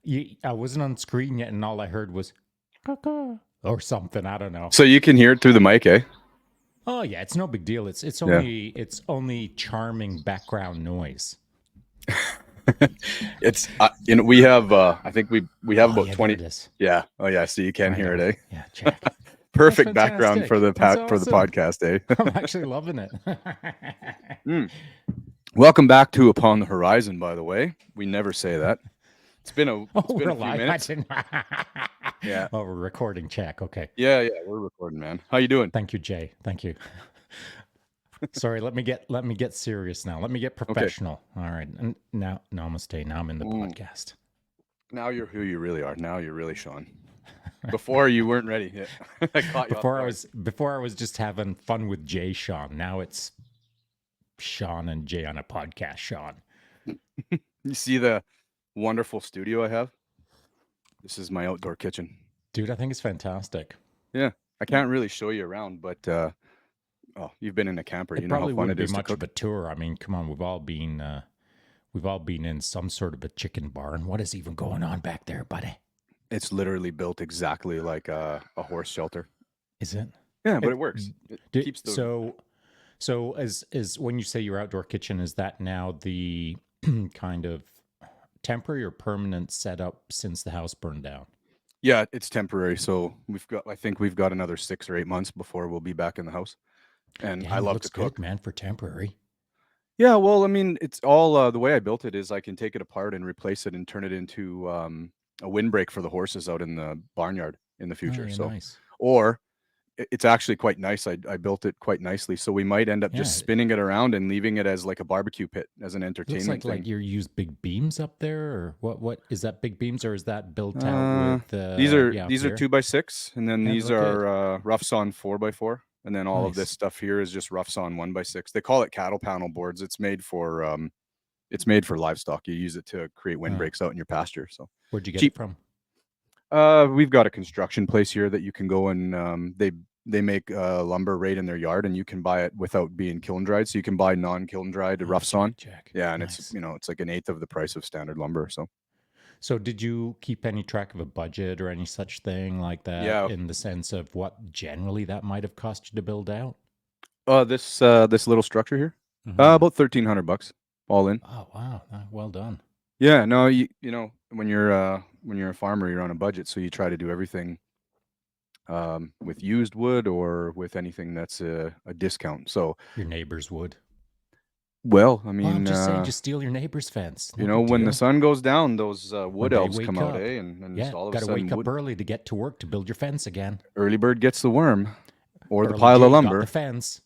I wasn't on screen yet, and all I heard was "caca" or something. I don't know. So you can hear it through the mic, eh? Oh yeah, it's no big deal. It's Yeah. only charming background noise. It's we have I think we have Oh about yeah, there 20. it is. Yeah. Oh yeah, so you can Right hear it, on. eh? Yeah, check. That's Perfect background for fantastic. the That's for the awesome. podcast, eh? I'm actually loving it. Mm. Welcome back to Upon the Horizon, by the way. We never say that. It's been a We're few live. I minutes. didn't. Yeah. Oh, we're recording. Check. Okay. Yeah, we're recording, man. How you doing? Thank you, Jay. Thank you. Sorry, let me get serious now. Let me get Okay. professional. All right. And now namaste. Now I'm in the podcast. Now you're who you really are. Now you're really Shaun. Before you weren't ready. Yeah. I caught you off guard. Before I was just having fun with Jay Shaun. Now it's Shaun and Jay on a podcast, Shaun. You see the wonderful studio I have? This is my outdoor kitchen. Dude, I think it's fantastic. Yeah. I can't really show you around, but you've been in a camper. It You know how probably fun wouldn't it be is to much of cook. a tour. I mean, come on, we've all been in some sort of a chicken barn. What is even going on back there, buddy? It's literally built exactly like a horse shelter. Is it? Yeah, but it works. It keeps the So as when you say your outdoor kitchen, is that now the kind of temporary or permanent setup since the house burned down? Yeah, it's temporary. So I think we've got another 6 or 8 months before we'll be back in the house. And Damn, I it love looks to cook. good, man, for temporary. Yeah, well, I mean, it's all the way I built it is I can take it apart and replace it and turn it into a windbreak for the horses out in the barnyard in the Oh, future. yeah, So, nice. or it's actually quite nice. I built it quite nicely. So we might end up Yeah, just spinning it around and leaving it as like a barbecue pit as an it looks entertainment like thing. you use big beams up there, or what is that, big beams, or is that built out with These are up 2x6, and then Yeah, these look good. are rough sawn 4x4, and then all of this Nice. stuff here is just rough sawn 1x6. They call it cattle panel boards. It's made for livestock. You use it to create windbreaks out in your pasture. So Where'd you get it cheap. from? We've got a construction place here that you can go and they make lumber right in their yard, and you can buy it without being kiln dried. So you can buy non-kiln dried rough sawn. Check. Yeah, and Nice. it's like an eighth of the price of standard lumber. So did you keep any track of a budget or any such thing like that, Yeah. in the sense of what generally that might have cost you to build out? This little structure here, Mhm. about $1,300 all in. Oh, wow. Well done. Yeah, no, you know when you're a farmer, you're on a budget, so you try to do everything with used wood or with anything that's a discount. So, Your neighbors would. well, I Well, mean, I'm just saying, just steal your neighbor's fence. No you know, big when the deal. sun goes down, those wood When they elves come wake out, up. eh? And Yeah, all of a got to sudden, wake up early to get to work to build your fence again. early bird gets the worm or the Early pile of Jay got the lumber. fence.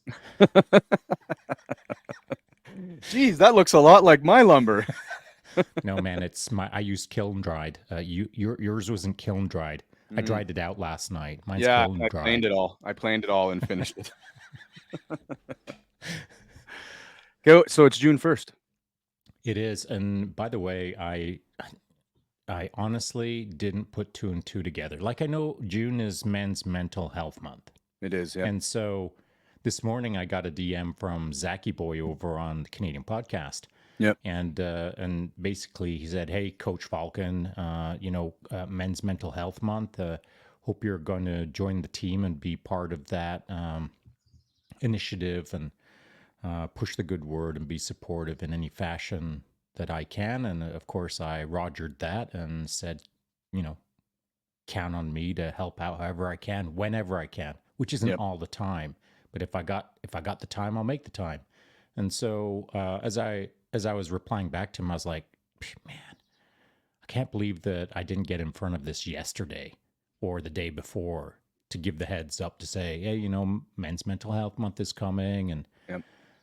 Geez, that looks a lot like my lumber. No, man, I used kiln dried. Yours wasn't kiln dried. I dried it out last night. Mine's Yeah, kiln I dried. planed it all. I planed it all and finished it. Okay, so it's June 1st. It is, and by the way, I honestly didn't put two and two together. Like, I know June is Men's Mental Health Month, It is, yeah. and so this morning I got a DM from Zachy Boy over on the Canadian podcast. Yep. And basically he said, "Hey, Coach Falcon, Men's Mental Health Month. Hope you're going to join the team and be part of that initiative and push the good word and be supportive in any fashion that I can." And of course, I rogered that and said, count on me to help out however I can, whenever I can, which isn't all the time. But if I got the time, I'll make the time. And so as I was replying back to him, I was like, man, I can't believe that I didn't get in front of this yesterday or the day before to give the heads up to say, hey, Men's Mental Health Month is coming. And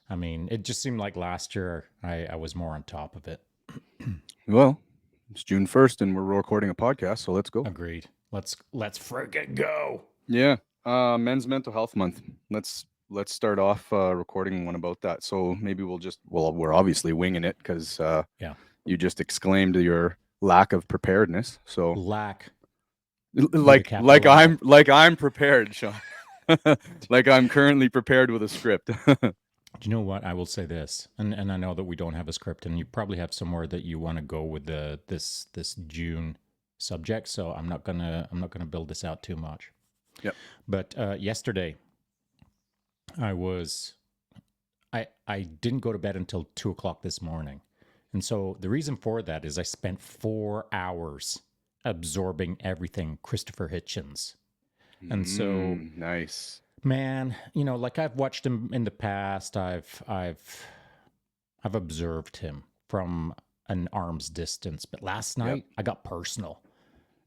I mean, it just seemed like last year I was more on top of it. Well, it's June 1st and we're recording a podcast, so let's go. Agreed. Let's friggin' go. Yeah. Men's Mental Health Month. Let's start off recording one about that. So maybe we're obviously winging it because you just exclaimed your lack of preparedness. So lack. Like I'm prepared, Shaun. Like I'm currently prepared with a script. Do you know what? I will say this, and I know that we don't have a script, and you probably have somewhere that you want to go with this June subject, so I'm not gonna build this out too much. Yep. But yesterday, I was I didn't go to bed until 2 o'clock this morning, and so the reason for that is I spent 4 hours absorbing everything Christopher Hitchens, and so Nice. man, like I've watched him in the past. I've observed him from an arm's distance, but last Yep. night I got personal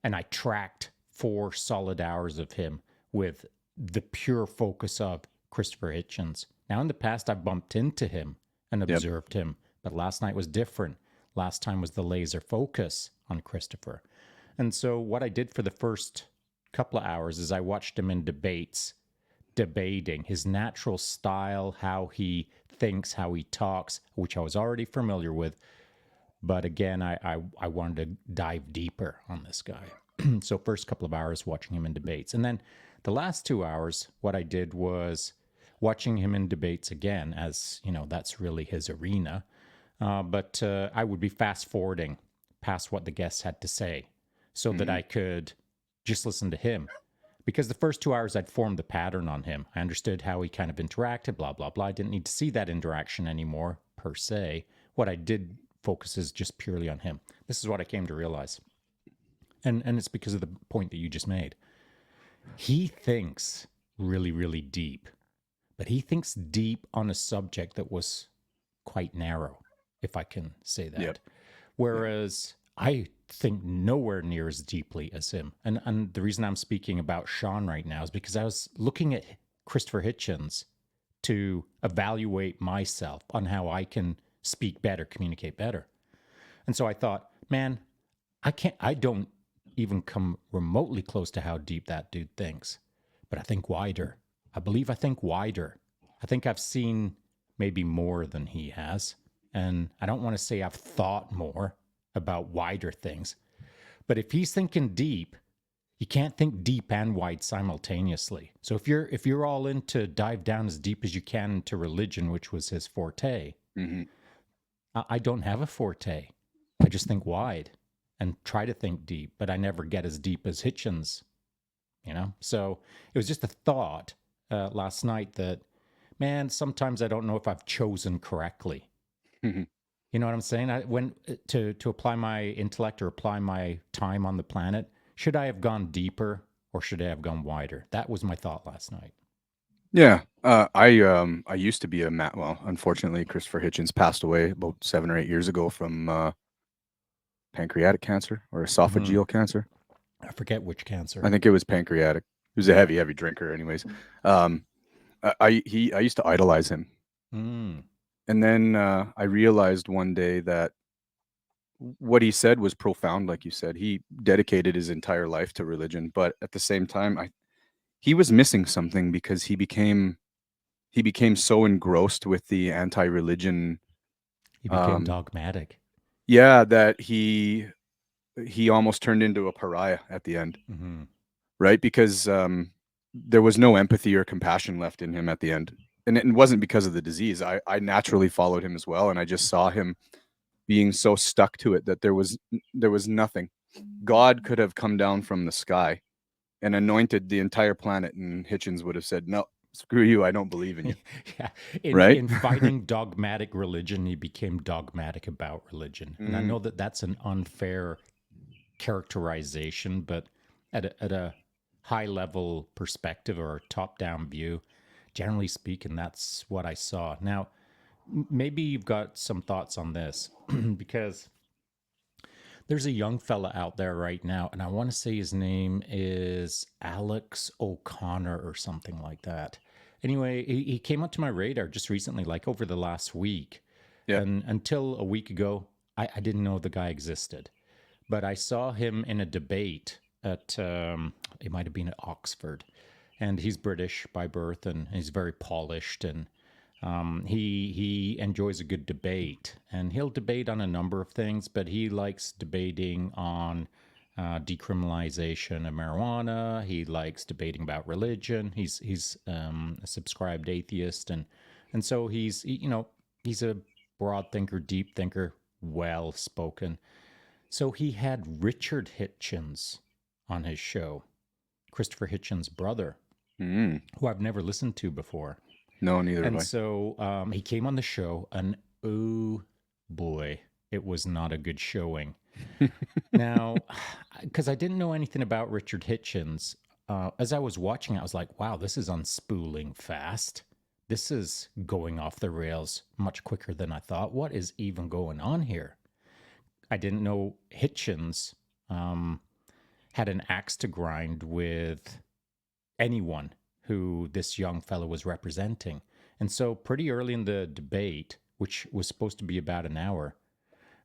and I tracked 4 solid hours of him with the pure focus of Christopher Hitchens. Now, in the past, I've bumped into him and Yep. observed him, but last night was different. Last time was the laser focus on Christopher. And so, what I did for the first couple of hours is I watched him in debates, debating his natural style, how he thinks, how he talks, which I was already familiar with. But again, I wanted to dive deeper on this guy. So first couple of hours watching him in debates. And then the last 2 hours, what I did was watching him in debates again, as that's really his arena. But I would be fast forwarding past what the guests had to say so that I could just listen to him. Because the first 2 hours I'd formed the pattern on him. I understood how he kind of interacted, blah, blah, blah. I didn't need to see that interaction anymore, per se. What I did focus is just purely on him. This is what I came to realize. And it's because of the point that you just made. He thinks really, really deep, but he thinks deep on a subject that was quite narrow, if I can say that. Yep. Whereas I think nowhere near as deeply as him. And the reason I'm speaking about Shaun right now is because I was looking at Christopher Hitchens to evaluate myself on how I can speak better, communicate better. And so I thought, man, I don't even come remotely close to how deep that dude thinks. But I think wider. I believe I think wider. I think I've seen maybe more than he has. And I don't want to say I've thought more about wider things. But if he's thinking deep, you can't think deep and wide simultaneously. So if you're all in to dive down as deep as you can into religion, which was his forte, I don't have a forte. I just think wide and try to think deep, but I never get as deep as Hitchens, So it was just a thought last night that, man, sometimes I don't know if I've chosen correctly. You know what I'm saying? When to apply my intellect or apply my time on the planet, should I have gone deeper or should I have gone wider? That was my thought last night. Yeah. I used to be well, unfortunately, Christopher Hitchens passed away about 7 or 8 years ago from pancreatic cancer or esophageal cancer. I forget which cancer. I think it was pancreatic. He was a heavy, heavy drinker, anyways. I used to idolize him, and then I realized one day that what he said was profound. Like you said, he dedicated his entire life to religion, but at the same time, he was missing something because he became so engrossed with the anti-religion. He became dogmatic. Yeah, that he almost turned into a pariah at the end, right? Because there was no empathy or compassion left in him at the end, and it wasn't because of the disease. I naturally followed him as well, and I just saw him being so stuck to it that there was nothing. God could have come down from the sky and anointed the entire planet, and Hitchens would have said, "No, screw you, I don't believe in you." Yeah. Right? In fighting dogmatic religion, he became dogmatic about religion. And I know that that's an unfair characterization, but at a high level perspective or a top down view, generally speaking, that's what I saw. Now, maybe you've got some thoughts on this because there's a young fella out there right now, and I want to say his name is Alex O'Connor or something like that. Anyway, he came onto my radar just recently, like over the last week. Yeah. And until a week ago, I didn't know the guy existed. But I saw him in a debate at, it might have been at Oxford. And he's British by birth, and he's very polished, and he enjoys a good debate, and he'll debate on a number of things, but he likes debating on decriminalization of marijuana. He likes debating about religion. He's a subscribed atheist, and so he's a broad thinker, deep thinker, well spoken. So he had Richard Hitchens on his show, Christopher Hitchens' brother, Mm. who I've never listened to before. No, neither have And I. so he came on the show, and oh boy, it was not a good showing. Now, because I didn't know anything about Richard Hitchens, as I was watching, I was like, wow, this is unspooling fast. This is going off the rails much quicker than I thought. What is even going on here? I didn't know Hitchens um, had an axe to grind with anyone who this young fellow was representing. And so, pretty early in the debate, which was supposed to be about an hour,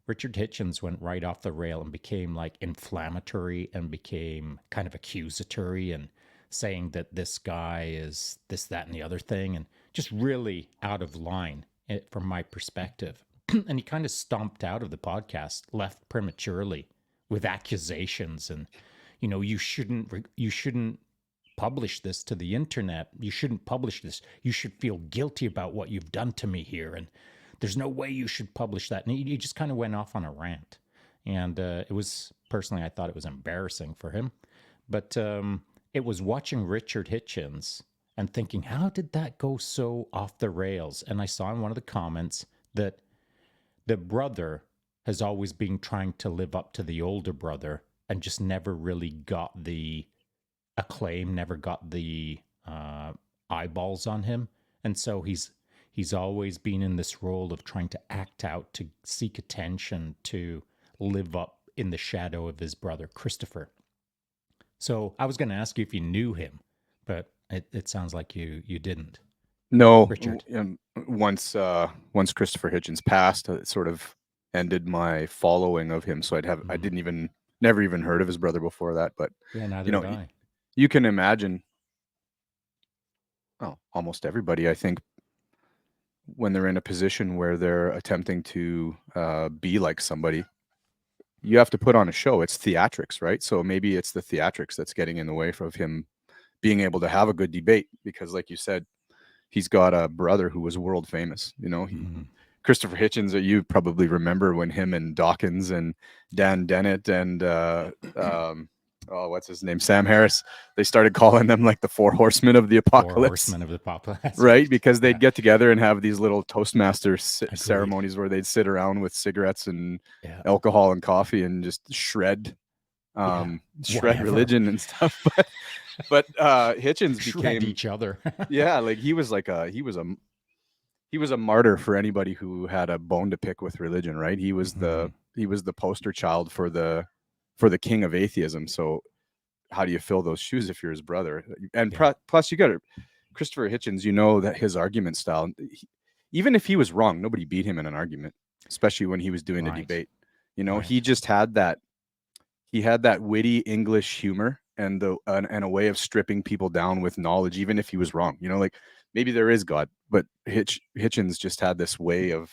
Richard Hitchens went right off the rail and became like inflammatory and became kind of accusatory and saying that this guy is this, that, and the other thing, and just really out of line from my perspective. And he kind of stomped out of the podcast, left prematurely with accusations and, you shouldn't publish this to the internet. You shouldn't publish this. You should feel guilty about what you've done to me here. And there's no way you should publish that. And he just kind of went off on a rant. And it was, personally, I thought it was embarrassing for him. But it was watching Richard Hitchens and thinking, how did that go so off the rails? And I saw in one of the comments that the brother has always been trying to live up to the older brother and just never really got the acclaim, never got the eyeballs on him. And so he's always been in this role of trying to act out, to seek attention, to live up in the shadow of his brother Christopher. So I was going to ask you if you knew him, but it sounds like you didn't. No, Richard. once Christopher Hitchens passed, it sort of ended my following of him. So I didn't even never even heard of his brother before that. But Yeah, neither you did know, I. you can imagine. Oh, almost everybody, I think, when they're in a position where they're attempting to be like somebody, you have to put on a show. It's theatrics, right? So maybe it's the theatrics that's getting in the way of him being able to have a good debate because, like you said, he's got a brother who was world famous. Christopher Hitchens, you probably remember when him and Dawkins and Dan Dennett and what's his name, Sam Harris, they started calling them like the four horsemen of the Four apocalypse. horsemen of the apocalypse. That's Right, because they'd Yeah, get together and have these little Toastmaster agreed. ceremonies where they'd sit around with cigarettes and Yeah, alcohol and coffee and just shred yeah, shred whatever. religion and stuff. But Hitchens Shred became, each other. yeah, like he was a martyr for anybody who had a bone to pick with religion, right? He was the poster child for the king of atheism. So how do you fill those shoes if you're his brother? And Yeah, plus you got to Christopher Hitchens, that his argument style, even if he was wrong, nobody beat him in an argument, especially when he was doing a right, debate. He right. just had that witty English humor and a way of stripping people down with knowledge, even if he was wrong. Like maybe there is God, but Hitchens just had this way of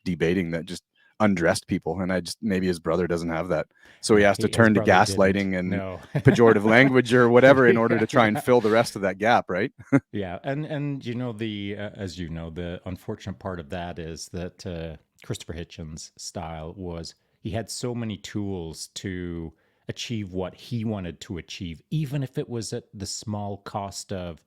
debating that just undressed people, and maybe his brother doesn't have that, so he Yeah, has to his turn to brother didn't. gaslighting and No. pejorative language or whatever in order Yeah, to try and yeah. fill the rest of that gap, right? Yeah, and the as you know, the unfortunate part of that is that Christopher Hitchens' style was he had so many tools to achieve what he wanted to achieve, even if it was at the small cost of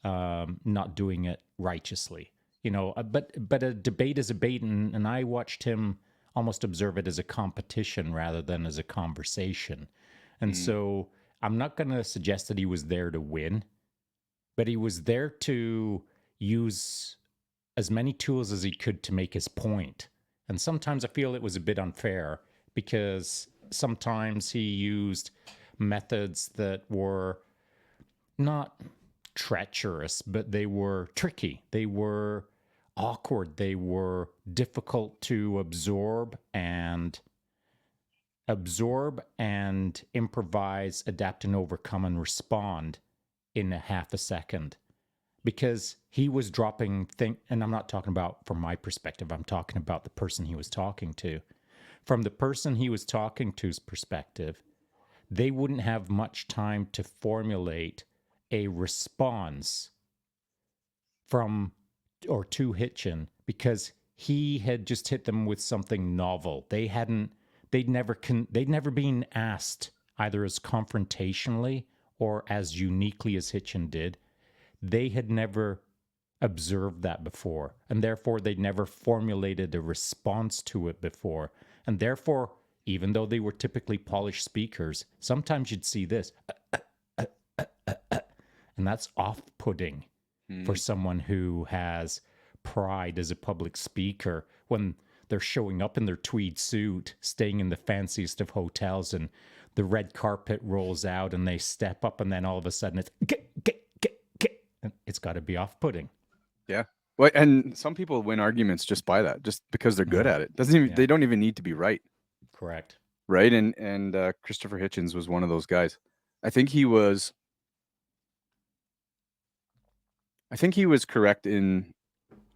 not doing it righteously. But a debate is a debate, and I watched him almost observe it as a competition rather than as a conversation. And Mm. so I'm not going to suggest that he was there to win, but he was there to use as many tools as he could to make his point. And sometimes I feel it was a bit unfair because sometimes he used methods that were not treacherous, but they were tricky. They were awkward. They were difficult to absorb and improvise, adapt and overcome and respond in a half a second because he was dropping things. And I'm not talking about from my perspective, I'm talking about the person he was talking to. From the person he was talking to's perspective, they wouldn't have much time to formulate a response from or to Hitchin because he had just hit them with something novel. They hadn't they'd never been asked either as confrontationally or as uniquely as Hitchin did. They had never observed that before, and therefore they'd never formulated a response to it before. And therefore, even though they were typically polished speakers, sometimes you'd see this, and that's off-putting for someone who has pride as a public speaker when they're showing up in their tweed suit, staying in the fanciest of hotels, and the red carpet rolls out and they step up, and then all of a sudden it's and it's got to be off-putting. Yeah. Well, and some people win arguments just by that, just because they're good at it. Doesn't even They don't even need to be right. Correct. Right. And Christopher Hitchens was one of those guys. I think he was correct in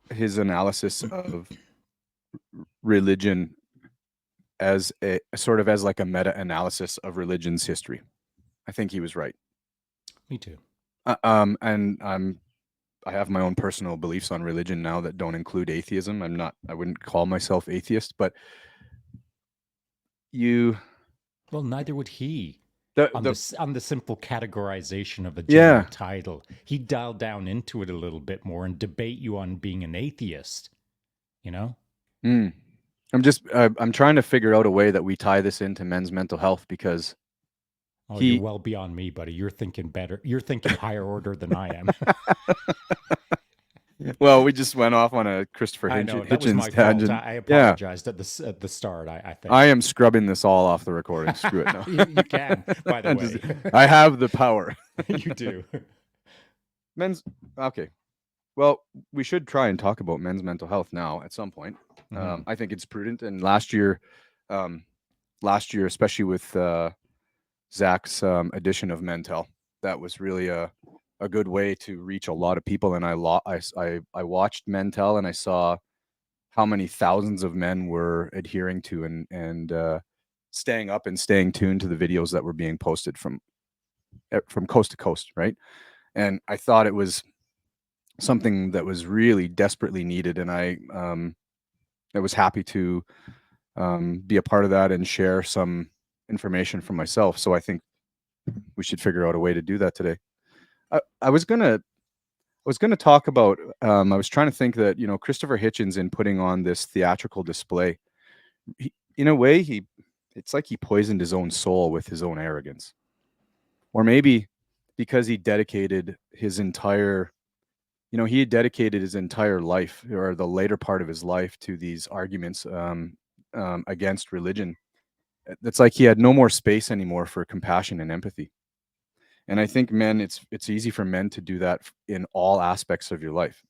his analysis of religion as a sort of as like a meta-analysis of religion's history. I think he was right. Me too. And I have my own personal beliefs on religion now that don't include atheism. I wouldn't call myself atheist, but well, neither would he. On the simple categorization of a general title, he dialed down into it a little bit more and debate you on being an atheist. You know. I'm trying to figure out a way that we tie this into men's mental health, because you're well beyond me, buddy. You're thinking better. You're thinking higher order than I am. Well, we just went off on a Christopher Hitchens tangent. I apologized at the start. I think I am scrubbing this all off the recording. Screw it. No. you can. By the way, I have the power. You do. Okay. Well, we should try and talk about men's mental health now at some point. I think it's prudent. And last year, especially with Zach's edition of Mentel, that was really a good way to reach a lot of people. And I watched Mentel, and I saw how many thousands of men were adhering to and staying up and staying tuned to the videos that were being posted from coast to coast, right? And I thought it was something that was really desperately needed, and I was happy to be a part of that and share some information from myself. So I think we should figure out a way to do that today. I was gonna talk about. I was trying to think that, Christopher Hitchens, in putting on this theatrical display, in a way, it's like he poisoned his own soul with his own arrogance, or maybe because he dedicated his entire life, or the later part of his life, to these arguments against religion. It's like he had no more space anymore for compassion and empathy. And I think men, it's easy for men to do that in all aspects of your life.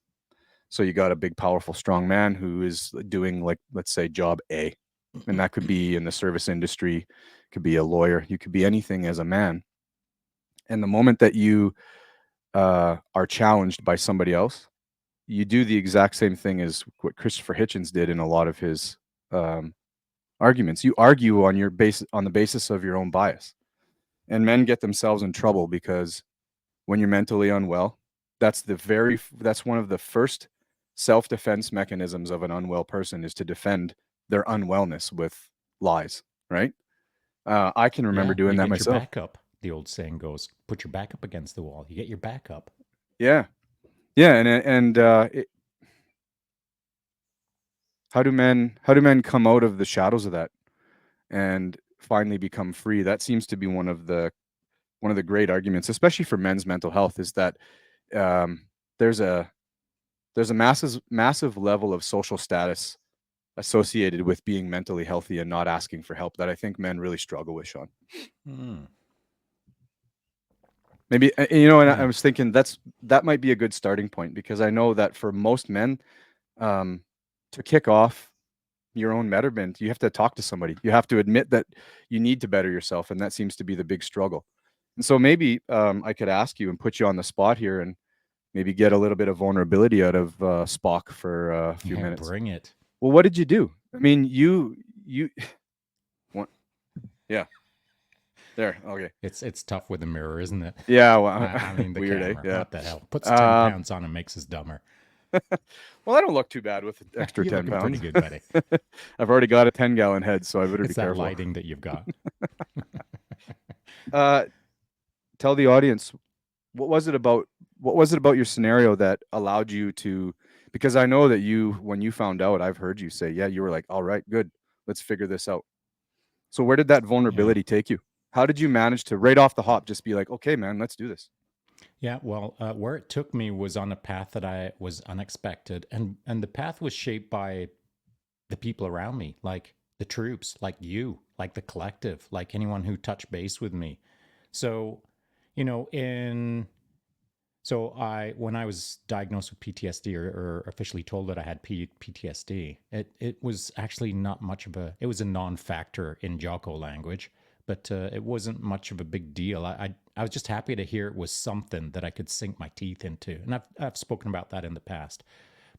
So you got a big, powerful, strong man who is doing, like, let's say, job A, and that could be in the service industry, could be a lawyer, you could be anything as a man. And the moment that you are challenged by somebody else, you do the exact same thing as what Christopher Hitchens did in a lot of his arguments. You argue on the basis of your own bias. And men get themselves in trouble because when you're mentally unwell, that's one of the first self-defense mechanisms of an unwell person, is to defend their unwellness with lies, right? I can remember doing that myself. Your back up, the old saying goes. Put your back up against the wall. You get your back up. Yeah. And how do men come out of the shadows of that and finally become free? That seems to be one of the great arguments, especially for men's mental health, is that there's a massive level of social status associated with being mentally healthy and not asking for help that I think men really struggle with, Shaun. Maybe, and I was thinking that might be a good starting point, because I know that for most men, to kick off your own betterment, you have to talk to somebody. You have to admit that you need to better yourself, and that seems to be the big struggle. And so maybe I could ask you and put you on the spot here, and maybe get a little bit of vulnerability out of Spock for a few minutes. Bring it. Well, what did you do? I mean, you yeah. There, okay. It's tough with a mirror, isn't it? Yeah, well, I mean, the weird, camera. Yeah. What the hell? Puts 10 pounds on and makes us dumber. Well, I don't look too bad with an extra You're 10 looking pretty pounds. good, buddy. I've already got a 10-gallon head, so I better be It's that careful. lighting that you've got. Uh, Tell the audience, what was it about your scenario that allowed you to, because I know that when you found out, I've heard you say, yeah, you were like, all right, good, let's figure this out. So where did that Yeah. vulnerability take you? How did you manage to right off the hop just be like, okay, man, let's do this? Yeah, well, where it took me was on a path that I was unexpected, and the path was shaped by the people around me, like the troops, like you, like the collective, like anyone who touched base with me. So, you know, in so I when I was diagnosed with PTSD or officially told that I had PTSD, it was actually not much of a it was a non-factor in Jocko language, but it wasn't much of a big deal. I was just happy to hear it was something that I could sink my teeth into, and I've spoken about that in the past.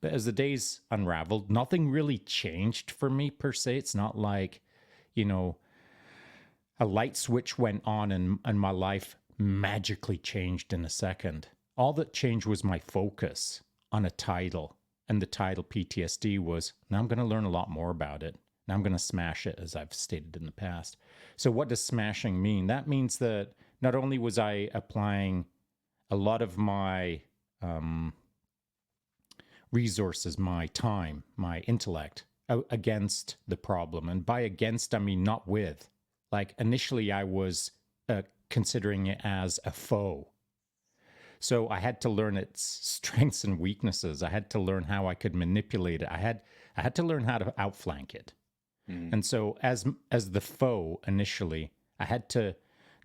But as the days unraveled, nothing really changed for me per se. It's not like, you know, a light switch went on and my life magically changed in a second. All that changed was my focus on a title. And the title PTSD was now I'm going to learn a lot more about it. Now I'm going to smash it, as I've stated in the past. So, what does smashing mean? That means that not only was I applying a lot of my resources, my time, my intellect against the problem. And by against, I mean not with. Like initially, I was considering it as a foe. So I had to learn its strengths and weaknesses. I had to learn how I could manipulate it. I had to learn how to outflank it. And so as the foe initially, I had to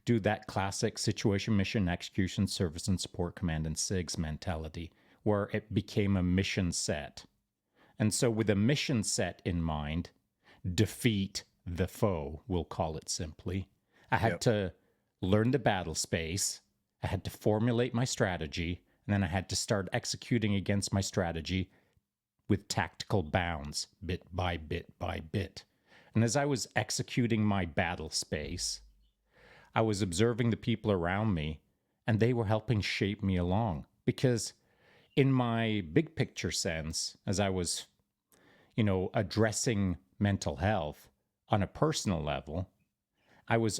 do that classic situation, mission, execution, service, and support command and SIGs mentality, where it became a mission set. And so, with a mission set in mind, defeat the foe, we'll call it simply, I had Yep. to learn the battle space, I had to formulate my strategy, and then I had to start executing against my strategy with tactical bounds, bit by bit by bit. And as I was executing my battle space, I was observing the people around me, and they were helping shape me along. Because in my big picture sense, as I was, addressing mental health on a personal level, I was,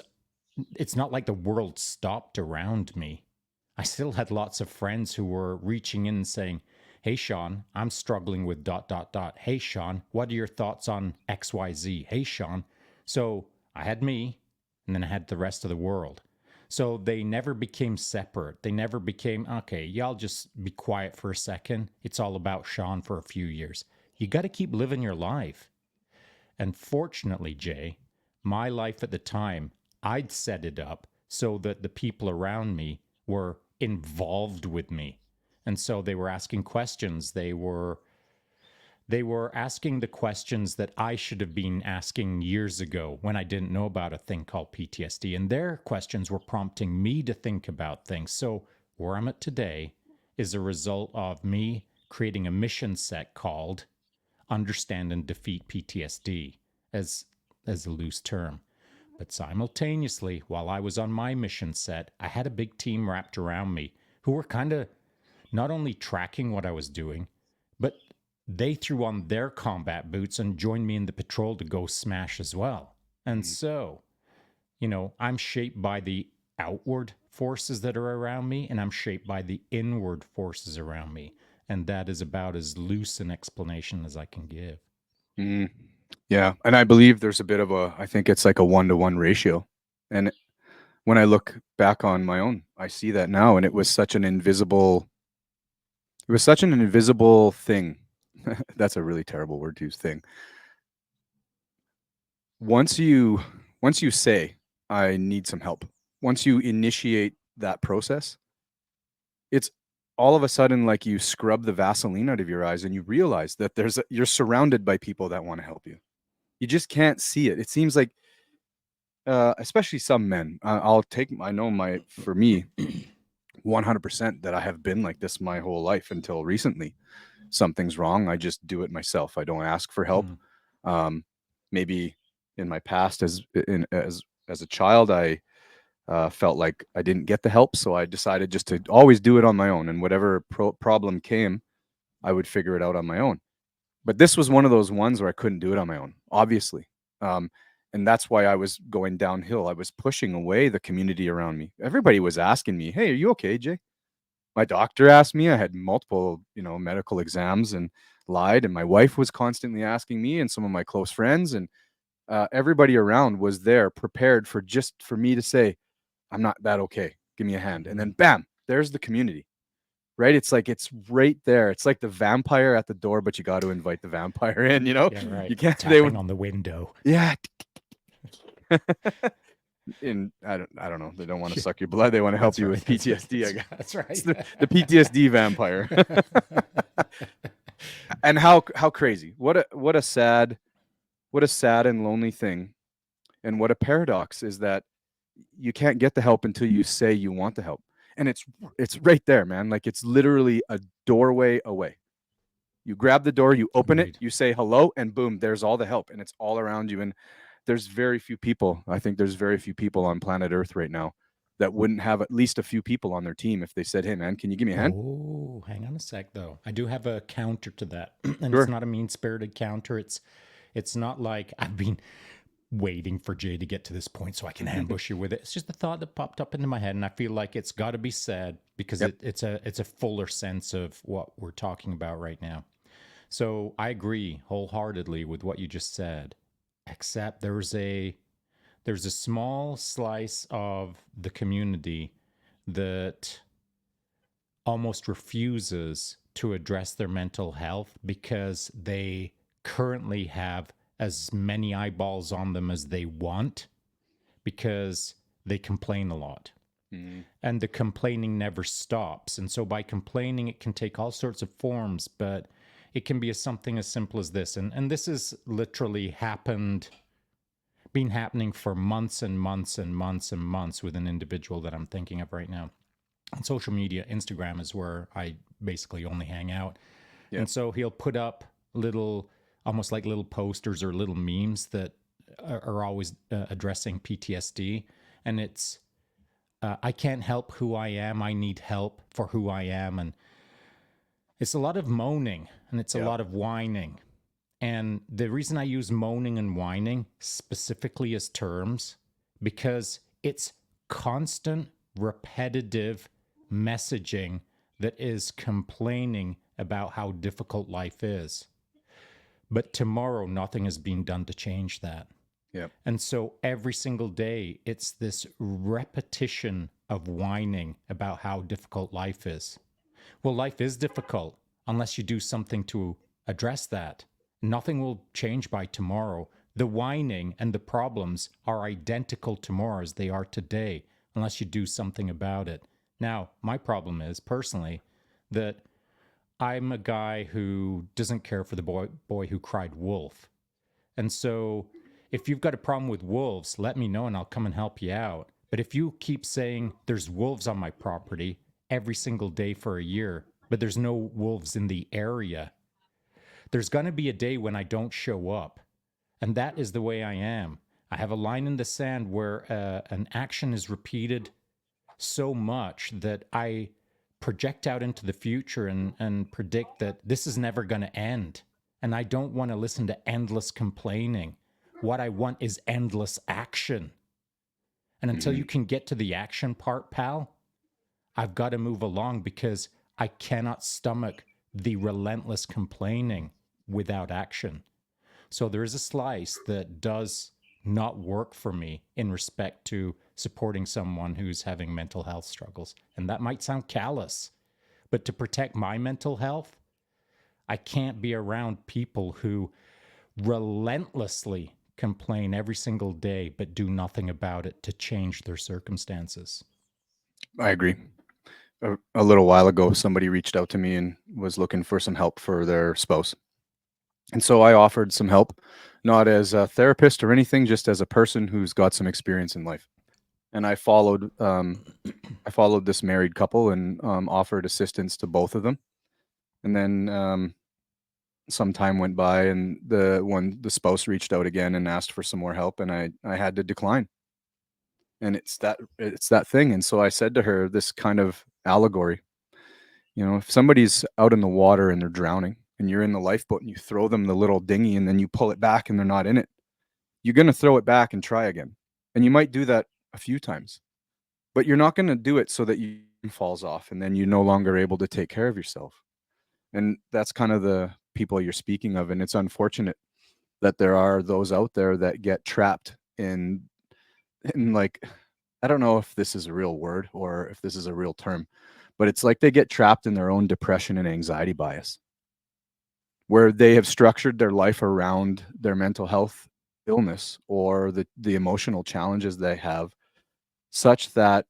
it's not like the world stopped around me. I still had lots of friends who were reaching in and saying, hey, Shaun, I'm struggling with dot, dot, dot. Hey, Shaun, what are your thoughts on XYZ? Hey, Shaun. So I had me, and then I had the rest of the world. So they never became separate. They never became, okay, y'all just be quiet for a second. It's all about Shaun for a few years. You got to keep living your life. And fortunately, Jay, my life at the time, I'd set it up so that the people around me were involved with me. And so they were asking questions. They were asking the questions that I should have been asking years ago when I didn't know about a thing called PTSD. And their questions were prompting me to think about things. So where I'm at today is a result of me creating a mission set called Understand and Defeat PTSD as as a loose term. But simultaneously, while I was on my mission set, I had a big team wrapped around me who were kind of not only tracking what I was doing, but they threw on their combat boots and joined me in the patrol to go smash as well. And Mm. so, I'm shaped by the outward forces that are around me, and I'm shaped by the inward forces around me. And that is about as loose an explanation as I can give. Mm. Yeah. And I believe there's a bit of I think it's like a 1-to-1 ratio. And when I look back on my own, I see that now. And it was such an invisible thing. That's a really terrible word to use, thing. Once you say, I need some help, once you initiate that process, it's all of a sudden like you scrub the Vaseline out of your eyes and you realize that you're surrounded by people that want to help you. You just can't see it. It seems like, especially some men, I know for me, 100% that I have been like this my whole life until recently. Something's wrong, I just do it myself. I don't ask for help. Mm, Maybe in my past, as a child, I felt like I didn't get the help, so I decided just to always do it on my own. And whatever problem came, I would figure it out on my own. But this was one of those ones where I couldn't do it on my own, obviously. And that's why I was going downhill. I was pushing away the community around me. Everybody was asking me, "Hey, are you okay, Jay?" My doctor asked me. I had multiple, medical exams and lied. And my wife was constantly asking me, and some of my close friends, and everybody around was there prepared for just for me to say, "I'm not that okay. Give me a hand." And then bam, there's the community. Right? It's like it's right there. It's like the vampire at the door, but you got to invite the vampire in, Yeah, right. You can't they Tapping would on the window. yeah. And I don't know. They don't want to Yeah, suck your blood. They want to help that's you right. with PTSD, I guess. That's It's right. the PTSD vampire. And how crazy. What a sad and lonely thing. And what a paradox is that you can't get the help until you say you want the help. And it's right there, man. Like it's literally a doorway away. You grab the door, you open it, Agreed. you say hello, and boom, there's all the help, and it's all around you. And there's very few people. I think there's very few people on planet Earth right now that wouldn't have at least a few people on their team if they said, "Hey, man, can you give me a hand?" Oh, hang on a sec though. I do have a counter to that. And it's Sure. not a mean-spirited counter. It's not like I've been waiting for Jay to get to this point so I can ambush you with it. It's just a thought that popped up into my head, and I feel like it's got to be said because Yep. it's a fuller sense of what we're talking about right now. So I agree wholeheartedly with what you just said, except there's a small slice of the community that almost refuses to address their mental health because they currently have as many eyeballs on them as they want because they complain a lot. Mhm. And the complaining never stops. And so by complaining, it can take all sorts of forms, but it can be something as simple as this. And this has literally been happening for months and months and months and months with an individual that I'm thinking of right now. On social media, Instagram is where I basically only hang out. Yep. And so he'll put up little, almost like little posters or little memes that are always addressing PTSD. And it's, I can't help who I am. I need help for who I am. And it's a lot of moaning and it's a Yep. lot of whining. And the reason I use moaning and whining specifically as terms, because it's constant, repetitive messaging that is complaining about how difficult life is. But tomorrow, nothing is being done to change that. Yep. And so every single day, it's this repetition of whining about how difficult life is. Well, life is difficult unless you do something to address that. Nothing will change by tomorrow. The whining and the problems are identical tomorrow as they are today, unless you do something about it. Now, my problem is personally that I'm a guy who doesn't care for the boy who cried wolf. And so if you've got a problem with wolves, let me know and I'll come and help you out. But if you keep saying there's wolves on my property every single day for a year, but there's no wolves in the area, there's going to be a day when I don't show up. And that is the way I am. I have a line in the sand where an action is repeated so much that I project out into the future and predict that this is never going to end. And I don't want to listen to endless complaining. What I want is endless action. And until you can get to the action part, pal, I've got to move along because I cannot stomach the relentless complaining without action. So there is a slice that does not work for me in respect to supporting someone who's having mental health struggles. And that might sound callous, but to protect my mental health, I can't be around people who relentlessly complain every single day but do nothing about it to change their circumstances. I agree. A little while ago, somebody reached out to me and was looking for some help for their spouse. And so I offered some help, not as a therapist or anything, just as a person who's got some experience in life. And I followed this married couple and offered assistance to both of them. And then some time went by, and the spouse reached out again and asked for some more help, and I had to decline. And it's that thing. And so I said to her this kind of allegory. You know, if somebody's out in the water and they're drowning and you're in the lifeboat and you throw them the little dinghy and then you pull it back and they're not in it, you're going to throw it back and try again. And you might do that a few times, but you're not going to do it so that you falls off and then you're no longer able to take care of yourself. And that's kind of the people you're speaking of. And it's unfortunate that there are those out there that get trapped in like, I don't know if this is a real word or if this is a real term, but it's like they get trapped in their own depression and anxiety bias, where they have structured their life around their mental health illness or the emotional challenges they have, such that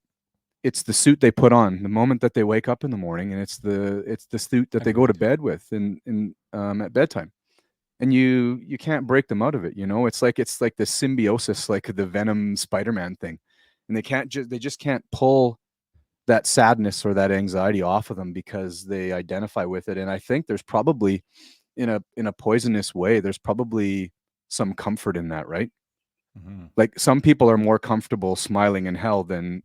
it's the suit they put on the moment that they wake up in the morning, and it's the suit that they go to Agreed. bed with in at bedtime. And you can't break them out of it, you know? It's like the symbiosis, like the Venom Spider-Man thing. And they just can't pull that sadness or that anxiety off of them because they identify with it. And I think there's probably in a poisonous way, there's probably some comfort in that, right? Mm-hmm. Like some people are more comfortable smiling in hell than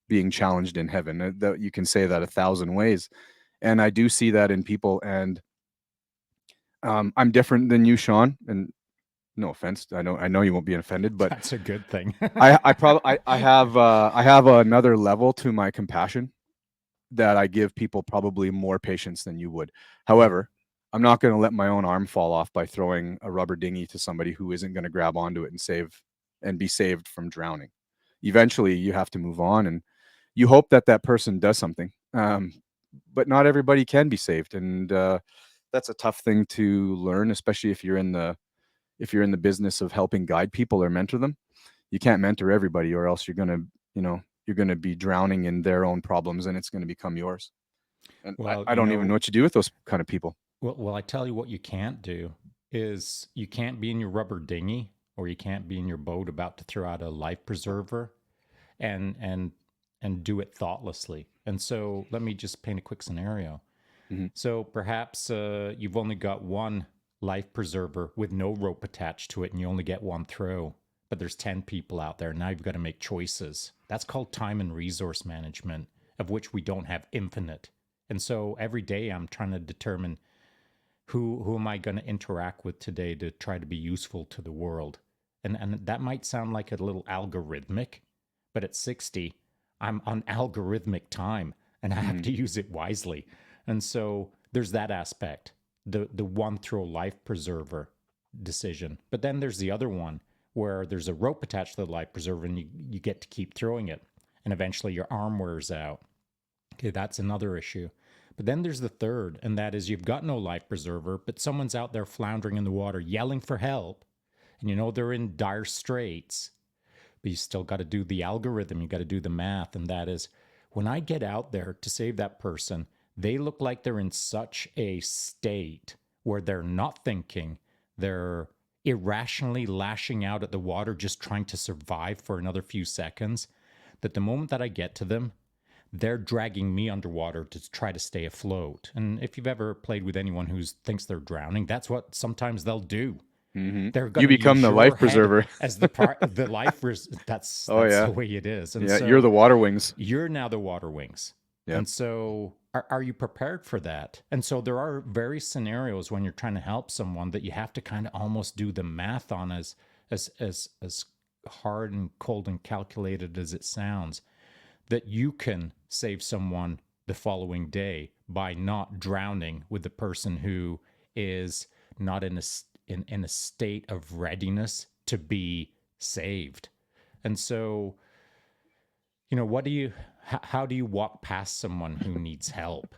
being challenged in heaven. That you can say that a thousand ways. And I do see that in people. And I'm different than you, Shaun, and no offense. I know you won't be offended, but That's a good thing. I have another level to my compassion that I give people probably more patience than you would. Yeah. However, I'm not going to let my own arm fall off by throwing a rubber dinghy to somebody who isn't going to grab onto it and save and be saved from drowning. Eventually, you have to move on, and you hope that that person does something. But not everybody can be saved, and that's a tough thing to learn, especially if you're in the business of helping guide people or mentor them. You can't mentor everybody, or else you're gonna be drowning in their own problems, and it's gonna become yours. And I, Well, I don't even know what you do with those kind of people. I tell you what you can't do is you can't be in your rubber dinghy or you can't be in your boat about to throw out a life preserver and and and do it thoughtlessly. And so let me just paint a quick scenario. Hmm. So perhaps you've only got one life preserver with no rope attached to it, and you only get one throw. But there's 10 people out there. Now you've got to make choices. That's called time and resource management, of which we don't have infinite. And so every day I'm trying to determine who am I going to interact with today to try to be useful to the world. And that might sound like a little algorithmic, but at 60, I'm on algorithmic time and I have Hmm. to use it wisely. And so there's that aspect, the one throw life preserver decision. But then there's the other one where there's a rope attached to the life preserver and you get to keep throwing it. And eventually your arm wears out. Okay, that's another issue. But then there's the third, and that is you've got no life preserver, but someone's out there floundering in the water yelling for help, and you know they're in dire straits, but you still got to do the algorithm, you got to do the math, and that is when I get out there to save that person, they look like they're in such a state where they're not thinking, they're irrationally lashing out at the water just trying to survive for another few seconds, that the moment that I get to them, they're dragging me underwater to try to stay afloat. And if you've ever played with anyone who thinks they're drowning, that's what sometimes they'll do. Hmm. They're going You to become use the your life head preserver. as the life. That's Oh the yeah, way it is. And yeah. You're so the water wings. you're now the water wings. Yeah. And so are you prepared for that? And so there are various scenarios when you're trying to help someone that you have to kind of almost do the math on as hard and cold and calculated as it sounds, that you can save someone the following day by not drowning with the person who is not in a state of readiness to be saved. And so, what do you how do you walk past someone who needs help?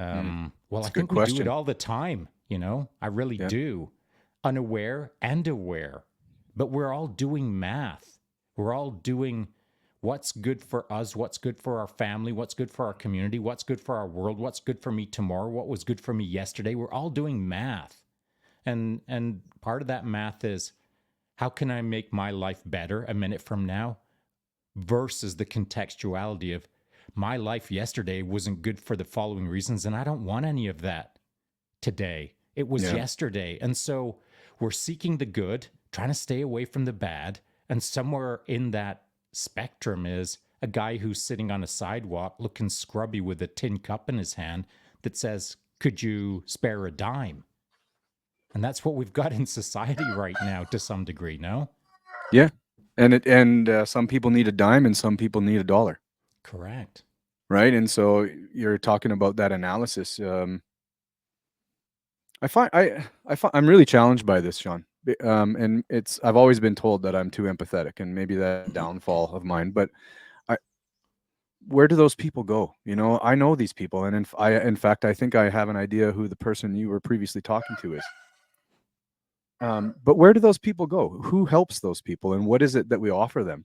Mm. Well, It's I a good think we do it question. all the time, I really Yeah. do, unaware and aware. But we're all doing math. We're all doing what's good for us, what's good for our family, what's good for our community, what's good for our world, what's good for me tomorrow, what was good for me yesterday. We're all doing math. And part of that math is how can I make my life better a minute from now versus the contextuality of my life yesterday wasn't good for the following reasons and I don't want any of that today. It was Yeah. yesterday. And so we're seeking the good, trying to stay away from the bad. And somewhere in that spectrum is a guy who's sitting on a sidewalk looking scrubby with a tin cup in his hand that says, "Could you spare a dime?" And that's what we've got in society right now to some degree, no? Yeah. And some people need a dime and some people need a dollar. Correct. Right. And so you're talking about that analysis. I'm really challenged by this, Shaun. And I've always been told that I'm too empathetic, and maybe that downfall of mine. But I, where do those people go? I know these people, and in fact, I think I have an idea who the person you were previously talking to is. But where do those people go? Who helps those people, and what is it that we offer them?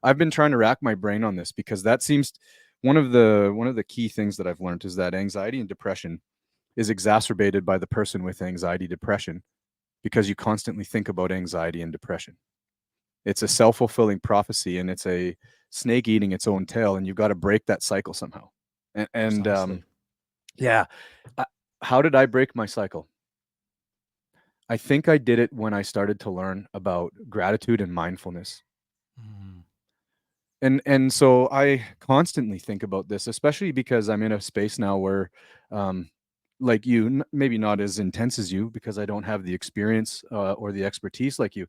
I've been trying to rack my brain on this because that seems one of the key things that I've learned is that anxiety and depression is exacerbated by the person with anxiety depression because you constantly think about anxiety and depression. It's a self-fulfilling prophecy, and it's a snake eating its own tail, and you've got to break that cycle somehow. And Precisely. yeah, how did I break my cycle? I think I did it when I started to learn about gratitude and mindfulness. Mm. And so I constantly think about this, especially because I'm in a space now where, like you, maybe not as intense as you, because I don't have the experience or the expertise like you,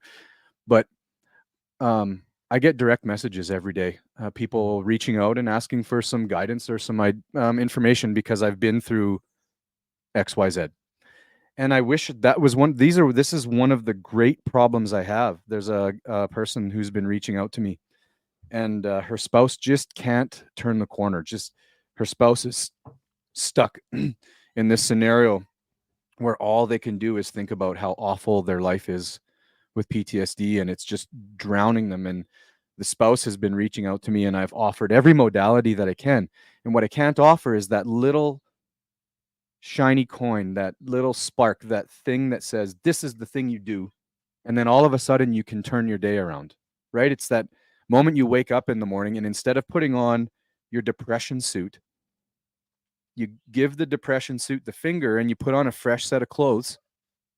but I get direct messages every day, people reaching out and asking for some guidance or some information because I've been through X, Y, Z. And I wish that was one. This is one of the great problems I have. There's a person who's been reaching out to me, and her spouse just can't turn the corner. Just her spouse is stuck in this scenario where all they can do is think about how awful their life is with PTSD, and it's just drowning them. And the spouse has been reaching out to me, and I've offered every modality that I can. And what I can't offer is that little shiny coin, that little spark, that thing that says, this is the thing you do. And then all of a sudden you can turn your day around, right? It's that moment you wake up in the morning, and instead of putting on your depression suit, you give the depression suit the finger and you put on a fresh set of clothes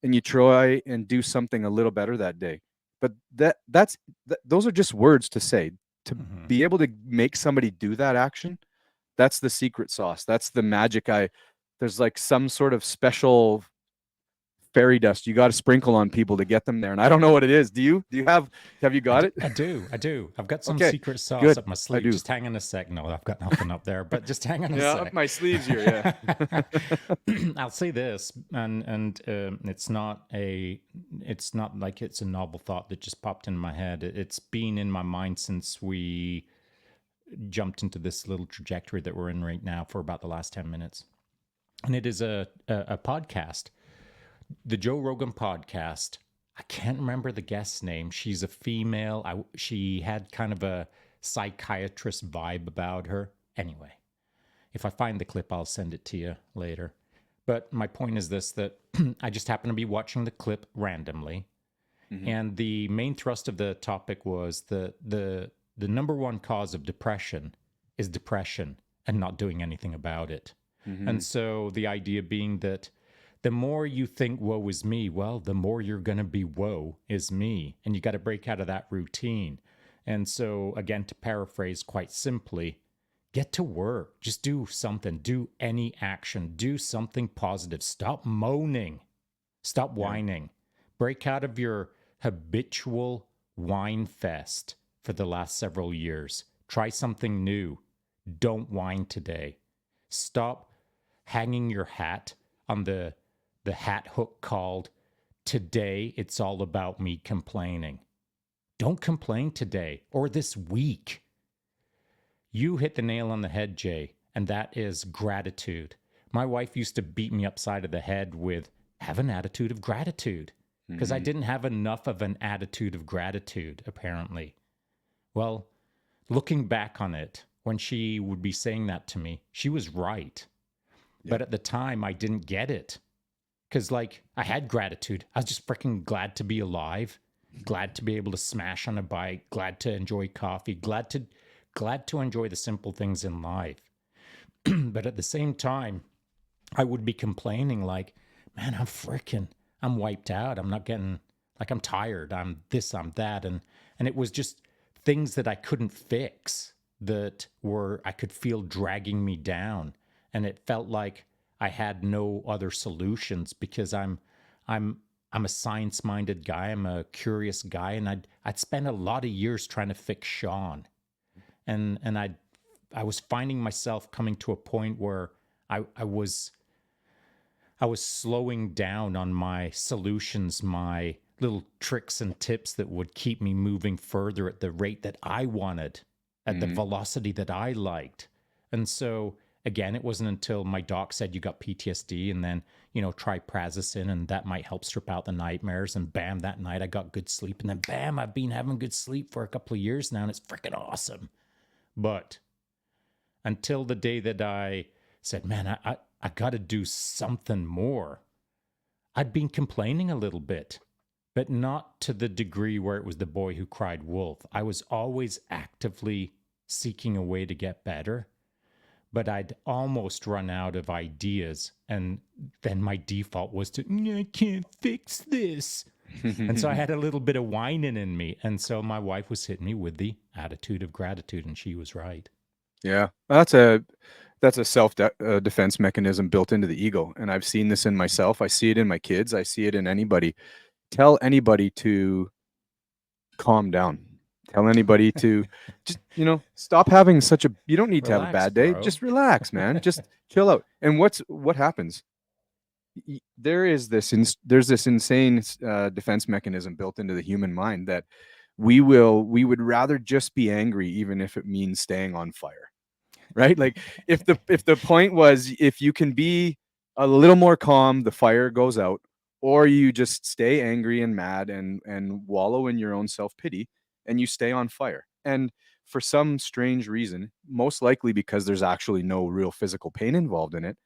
and you try and do something a little better that day. But those are just words to say. To Mm-hmm. be able to make somebody do that action, that's the secret sauce. That's the magic. There's like some sort of special fairy dust you got to sprinkle on people to get them there, and I don't know what it is. Have you got it? I do. I do. I've got some Okay, secret sauce good. up my I sleeve. do. Just hang on a sec. No, I've got nothing up there, but just hang on a Yeah, up sec. my sleeves here. Yeah. I'll say this, and it's not like it's a novel thought that just popped in my head. It's been in my mind since we jumped into this little trajectory that we're in right now for about the last 10 minutes. And it is a podcast, the Joe Rogan podcast. I can't remember the guest's name. She's a female. She had kind of a psychiatrist vibe about her. Anyway, if I find the clip, I'll send it to you later. But my point is this, that I just happened to be watching the clip randomly. Mm-hmm. And the main thrust of the topic was the number one cause of depression is depression and not doing anything about it. Mm-hmm. And so the idea being that the more you think woe is me, well, the more you're going to be woe is me. And you got to break out of that routine. And so, again, to paraphrase quite simply, get to work. Just do something. Do any action. Do something positive. Stop moaning. Stop whining. Break out of your habitual whine fest for the last several years. Try something new. Don't whine today. Stop hanging your hat on the hat hook called "Today It's All About Me Complaining." Don't complain today or this week. You hit the nail on the head, Jay, and that is gratitude. My wife used to beat me upside of the head with, have an attitude of gratitude, because I didn't have enough of an attitude of gratitude, apparently. Well, looking back on it, when she would be saying that to me, she was right. Yeah. But at the time, I didn't get it. Because, like, I had gratitude. I was just freaking glad to be alive, glad to be able to smash on a bike, glad to enjoy coffee, glad to enjoy the simple things in life. But at the same time, I would be complaining like, man, I'm wiped out. I'm not getting, like, I'm tired. I'm this, I'm that. And it was just things that I couldn't fix. that were, I could feel dragging me down. And it felt like I had no other solutions because I'm, I'm a science minded guy. I'm a curious guy. And I'd spent a lot of years trying to fix Shaun. And I was finding myself coming to a point where I was slowing down on my solutions, my little tricks and tips that would keep me moving further at the rate that I wanted, at the Mm-hmm. velocity that I liked. And so, again, it wasn't until my doc said you got PTSD and then, try prazosin and that might help strip out the nightmares. And bam, that night I got good sleep. And then bam, I've been having good sleep for a couple of years now and it's freaking awesome. But until the day that I said, man, I got to do something more. I'd been complaining a little bit, but not to the degree where it was the boy who cried wolf. I was always actively seeking a way to get better, but I'd almost run out of ideas. And then my default was to, I can't fix this. And so I had a little bit of whining in me. And so my wife was hitting me with the attitude of gratitude, and she was right. Yeah, that's a self defense mechanism built into the ego, and I've seen this in myself. I see it in my kids. I see it in anybody. Tell anybody to calm down. Tell anybody to just stop having such a. You don't need to have a Relax, bad day. bro. Just relax, man. Just chill out. And what happens? There's this insane defense mechanism built into the human mind that we would rather just be angry even if it means staying on fire, right? Like if the point was, if you can be a little more calm, the fire goes out, or you just stay angry and mad and wallow in your own self-pity and you stay on fire. And for some strange reason, most likely because there's actually no real physical pain involved in it,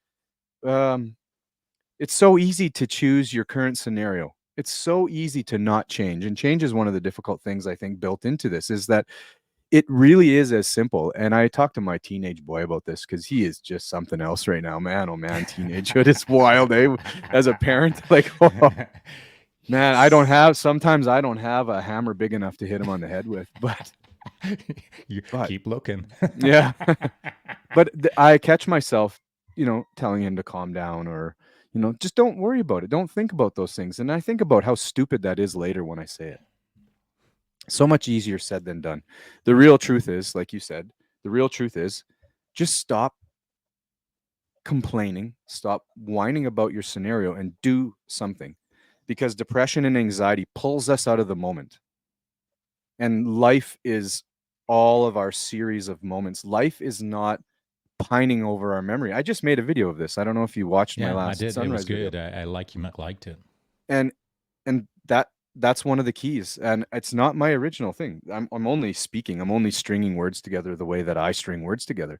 um, it's so easy to choose your current scenario. It's so easy to not change. And change is one of the difficult things I think built into this, is that it really is as simple. And I talked to my teenage boy about this because he is just something else right now. Man, oh man, teenagehood is wild, eh? As a parent, like, oh, man, Yes. sometimes I don't have a hammer big enough to hit him on the head with, You but keep looking. yeah. But I catch myself, telling him to calm down, or, just don't worry about it. Don't think about those things. And I think about how stupid that is later when I say it. So much easier said than done. The real truth is, like you said, the real truth is just stop complaining, stop whining about your scenario and do something, because depression and anxiety pulls us out of the moment. And life is all of our series of moments. Life is not pining over our memory. I just made a video of this. I don't know if you watched my Yeah, I last did. It was sunrise video. good. I like you liked it. And that's one of the keys. And it's not my original thing. I'm only speaking. I'm only stringing words together the way that I string words together.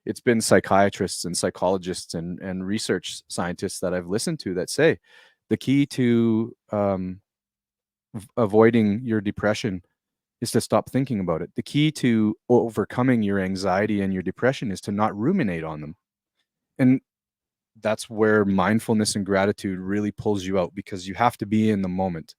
It's been psychiatrists and psychologists and research scientists that I've listened to that say the key to avoiding your depression is to stop thinking about it. The key to overcoming your anxiety and your depression is to not ruminate on them. And that's where mindfulness and gratitude really pulls you out, because you have to be in the moment.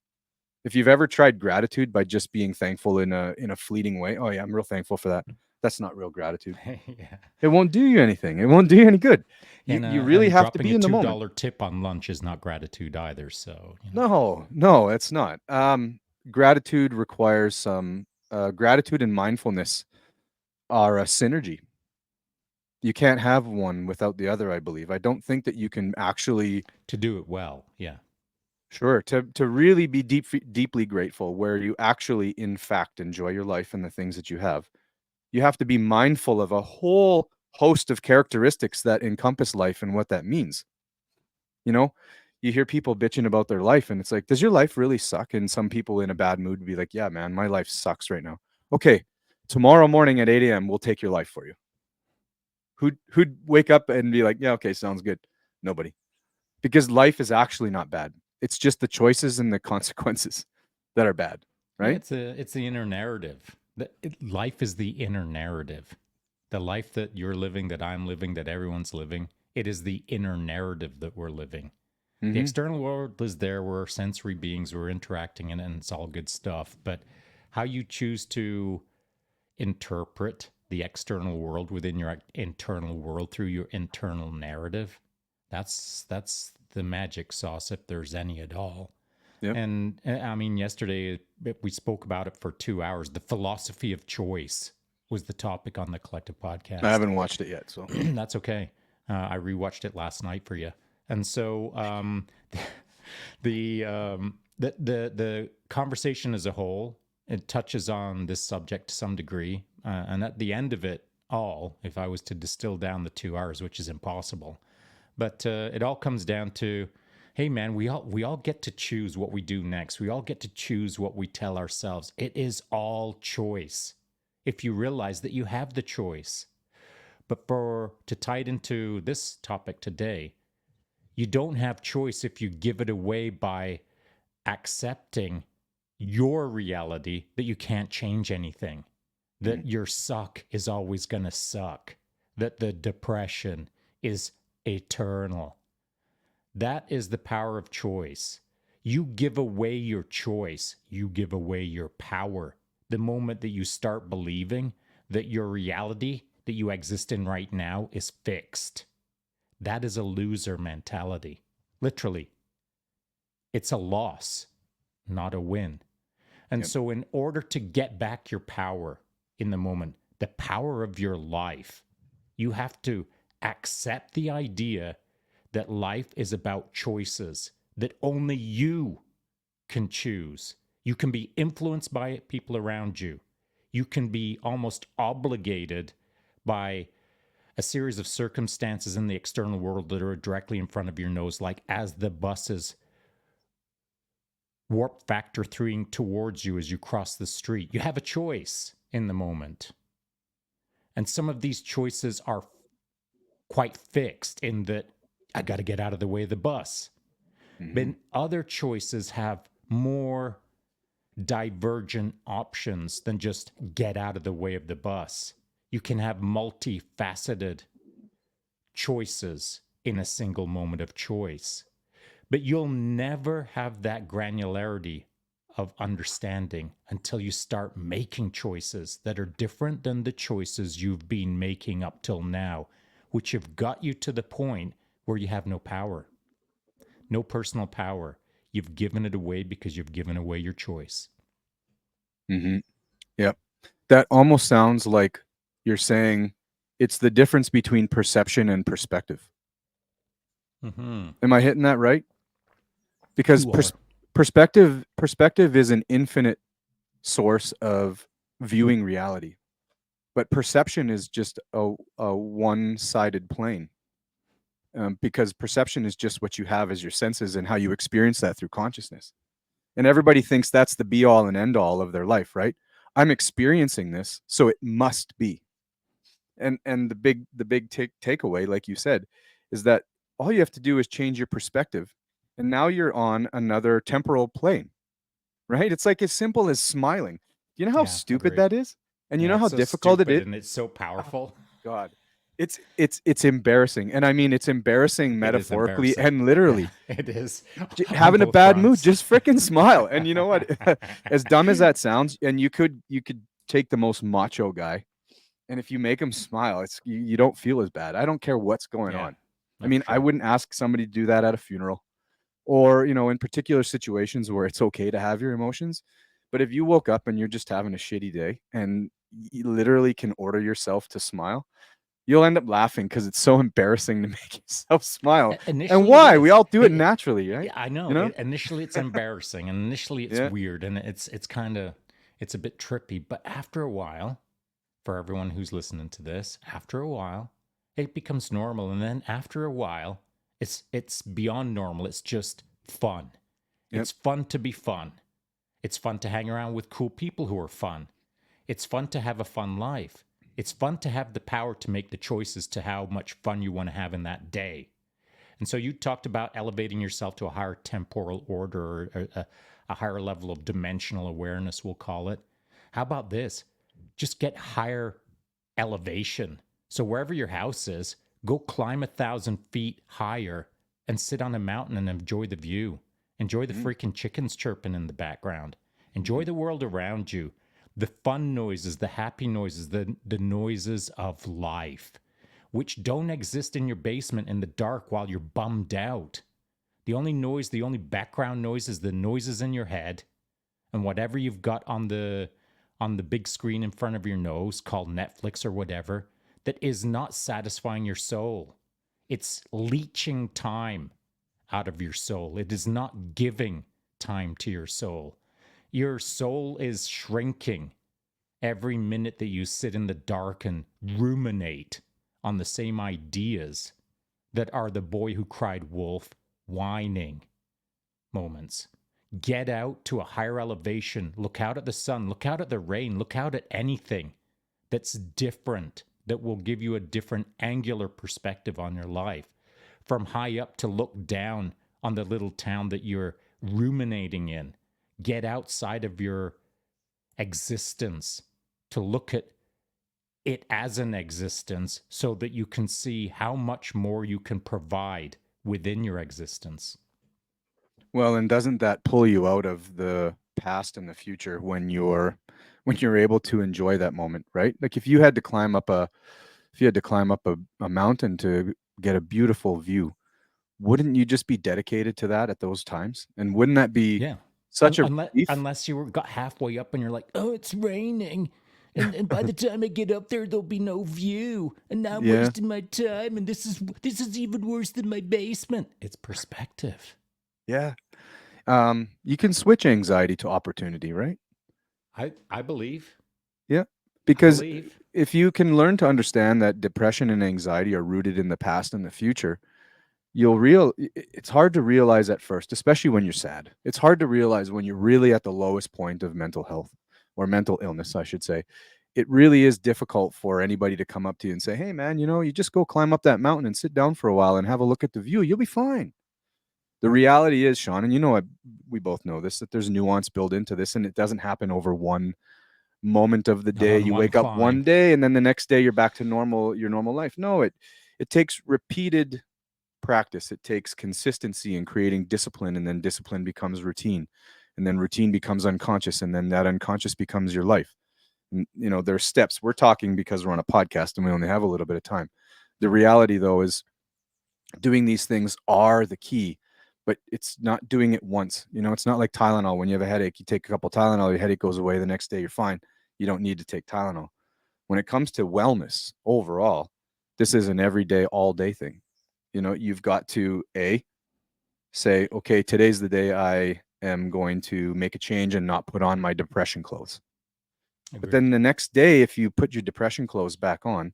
If you've ever tried gratitude by just being thankful in a fleeting way, oh yeah, I'm real thankful for that. That's not real gratitude. Yeah. It won't do you anything. It won't do you any good. You really And have to dropping be a in the moment. $2 tip on lunch is not gratitude either. So, No, it's not. Gratitude requires some gratitude and mindfulness are a synergy. You can't have one without the other, I believe. I don't think that you can actually. to do it well. Yeah. Sure, to really be deeply grateful, where you actually in fact enjoy your life and the things that you have to be mindful of a whole host of characteristics that encompass life and what that means. You know, you hear people bitching about their life and it's like, does your life really suck? And some people in a bad mood would be like, yeah, man, my life sucks right now. Okay, tomorrow morning at 8 a.m., we'll take your life for you. Who'd wake up and be like, yeah, okay, sounds good? Nobody. Because life is actually not bad. It's just the choices and the consequences that are bad, Yeah, right? it's the inner narrative. Life is the inner narrative. The life that you're living, that I'm living, that everyone's living, it is the inner narrative that we're living. The Mm-hmm. external world is there. We're sensory beings. We're interacting in it, and it's all good stuff. But how you choose to interpret the external world within your internal world through your internal narrative. That's the magic sauce, if there's any at all. Yep. And I mean, yesterday we spoke about it for 2 hours. The philosophy of choice was the topic on the Collective I podcast. haven't watched it yet, so That's okay. I rewatched it last night for you, and so the conversation as a whole, it touches on this subject to some degree, and at the end of it all, if I was to distill down the 2 hours, which is impossible, but it all comes down to, hey man, we all get to choose what we do next. We all get to choose what we tell ourselves. It is all choice. If you realize that you have the choice. But to tie it into this topic today, you don't have choice if you give it away by accepting your reality that you can't change anything, that your suck is always going to suck, that the depression is eternal. That is the power of choice. You give away your choice, you give away your power. The moment that you start believing that your reality that you exist in right now is fixed, that is a loser mentality. Literally, it's a loss, not a win. And so, in order to get back your power in the moment, the power of your life, you have to accept the idea that life is about choices, that only you can choose. You can be influenced by people around you. You can be almost obligated by a series of circumstances in the external world that are directly in front of your nose, like as the bus is warp factor threeing towards you as you cross the street. You have a choice in the moment. And some of these choices are quite fixed in that I got to get out of the way of the bus. But other choices have more divergent options than just get out of the way of the bus. You can have multifaceted choices in a single moment of choice. But you'll never have that granularity of understanding until you start making choices that are different than the choices you've been making up till now, which have got you to the point where you have no power, no personal power. You've given it away because you've given away your choice. Yep. That almost sounds like you're saying it's the difference between perception and perspective. Am I hitting that right? Because perspective is an infinite source of viewing reality, but perception is just a one-sided plane. Because perception is just what you have as your senses and how you experience that through consciousness. And everybody thinks that's the be all and end all of their life, right? I'm experiencing this, so it must be. And the big takeaway, like you said, is that all you have to do is change your perspective, and now you're on another temporal plane, right? It's like as simple as smiling. Do you know how stupid that is? And you know how so difficult it is? And it's so powerful. God, it's embarrassing, and I mean it's embarrassing metaphorically and literally. Yeah, it is. Having a bad mood, just freaking smile. And you know what? As dumb as that sounds, and you could take the most macho guy, and if you make him smile, it's you don't feel as bad. I don't care what's going on. I mean, I wouldn't ask somebody to do that at a funeral, or in particular situations where it's okay to have your emotions. But if you woke up and you're just having a shitty day, and you literally can order yourself to smile, you'll end up laughing because it's so embarrassing to make yourself smile. And why? We all do it naturally, right? Yeah, I know. Initially, it's embarrassing, and initially, it's weird, and it's kind of it's a bit trippy. But after a while, for everyone who's listening to this, after a while, it becomes normal, and then after a while, it's beyond normal. It's just fun. It's fun to be fun. It's fun to hang around with cool people who are fun. It's fun to have a fun life. It's fun to have the power to make the choices to how much fun you want to have in that day. And so you talked about elevating yourself to a higher temporal order, or a higher level of dimensional awareness, we'll call it. How about this? Just get higher elevation. So wherever your house is, go climb 1,000 feet higher and sit on a mountain and enjoy the view. Enjoy the freaking chickens chirping in the background. Enjoy the world around you. the fun noises, the happy noises, the noises of life, which don't exist in your basement in the dark while you're bummed out. The only noise, the only background noise is the noises in your head and whatever you've got on the big screen in front of your nose called Netflix or whatever that is not satisfying your soul. It's leeching time out of your soul. It is not giving time to your soul. Your soul is shrinking every minute that you sit in the dark and ruminate on the same ideas that are the boy who cried wolf whining moments. Get out to a higher elevation. Look out at the sun. Look out at the rain. Look out at anything that's different, that will give you a different angular perspective on your life. From high up to look down on the little town that you're ruminating in. Get outside of your existence to look at it as an existence so that you can see how much more you can provide within your existence. Well, and doesn't that pull you out of the past and the future when you're able to enjoy that moment, right? Like if you had to climb up a mountain to get a beautiful view, wouldn't you just be dedicated to that at those times? And wouldn't that be Yeah. such a relief? Unless got halfway up and you're like, oh, it's raining. And by the time I get up there, there'll be no view. And now I'm Yeah. wasting my time. And this is even worse than my basement. It's perspective. Yeah. You can switch anxiety to opportunity, right? I believe. Yeah. I Because believe. if you can learn to understand that depression and anxiety are rooted in the past and the future, it's hard to realize at first, especially when you're sad. It's hard to realize when you're really at the lowest point of mental health or mental illness, I should say. It really is difficult for anybody to come up to you and say, "Hey man, you just go climb up that mountain and sit down for a while and have a look at the view. You'll be fine." The reality is, Shaun, and we both know this, that there's nuance built into this, and it doesn't happen over one moment of the Not day. on You one wake up one climb. day and then the next day you're back to your normal life. No, it takes repeated practice. It takes consistency in creating discipline, and then discipline becomes routine, and then routine becomes unconscious, and then that unconscious becomes your life. And, there's steps. We're talking because we're on a podcast and we only have a little bit of time. The reality though is doing these things are the key, but it's not doing it once. It's not like Tylenol. When you have a headache, you take a couple Tylenol, your headache goes away, the next day you're fine. You don't need to take Tylenol. When it comes to wellness overall, this is an everyday, all day thing. You've got to say, okay, today's the day I am going to make a change and not put on my depression clothes. But then Agreed. the next day, if you put your depression clothes back on,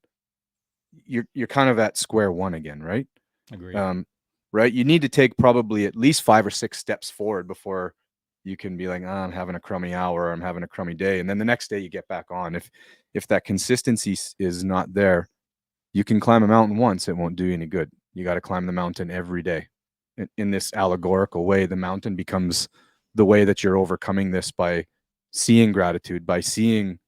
you're kind of at square one again, right? Agreed. Right? You need to take probably at least 5 or 6 steps forward before you can be like, I'm having a crummy hour, or I'm having a crummy day, and then the next day you get back on. If that consistency is not there, you can climb a mountain once, it won't do you any good. You got to climb the mountain every day. In this allegorical way, the mountain becomes the way that you're overcoming this by seeing gratitude, by seeing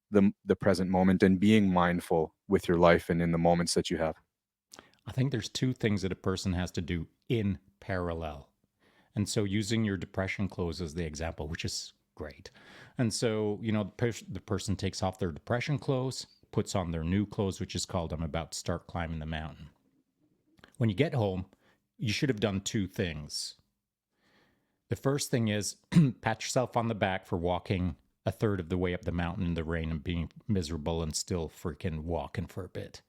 the present moment and being mindful with your life and in the moments that you have. I think there's two things that a person has to do in parallel. And so using your depression clothes as the example, which is great. And so, the person takes off their depression clothes, puts on their new clothes, which is called I'm about to start climbing the mountain. When you get home, you should have done two things. The first thing is pat yourself on the back for walking a third of the way up the mountain in the rain and being miserable and still freaking walking for a bit.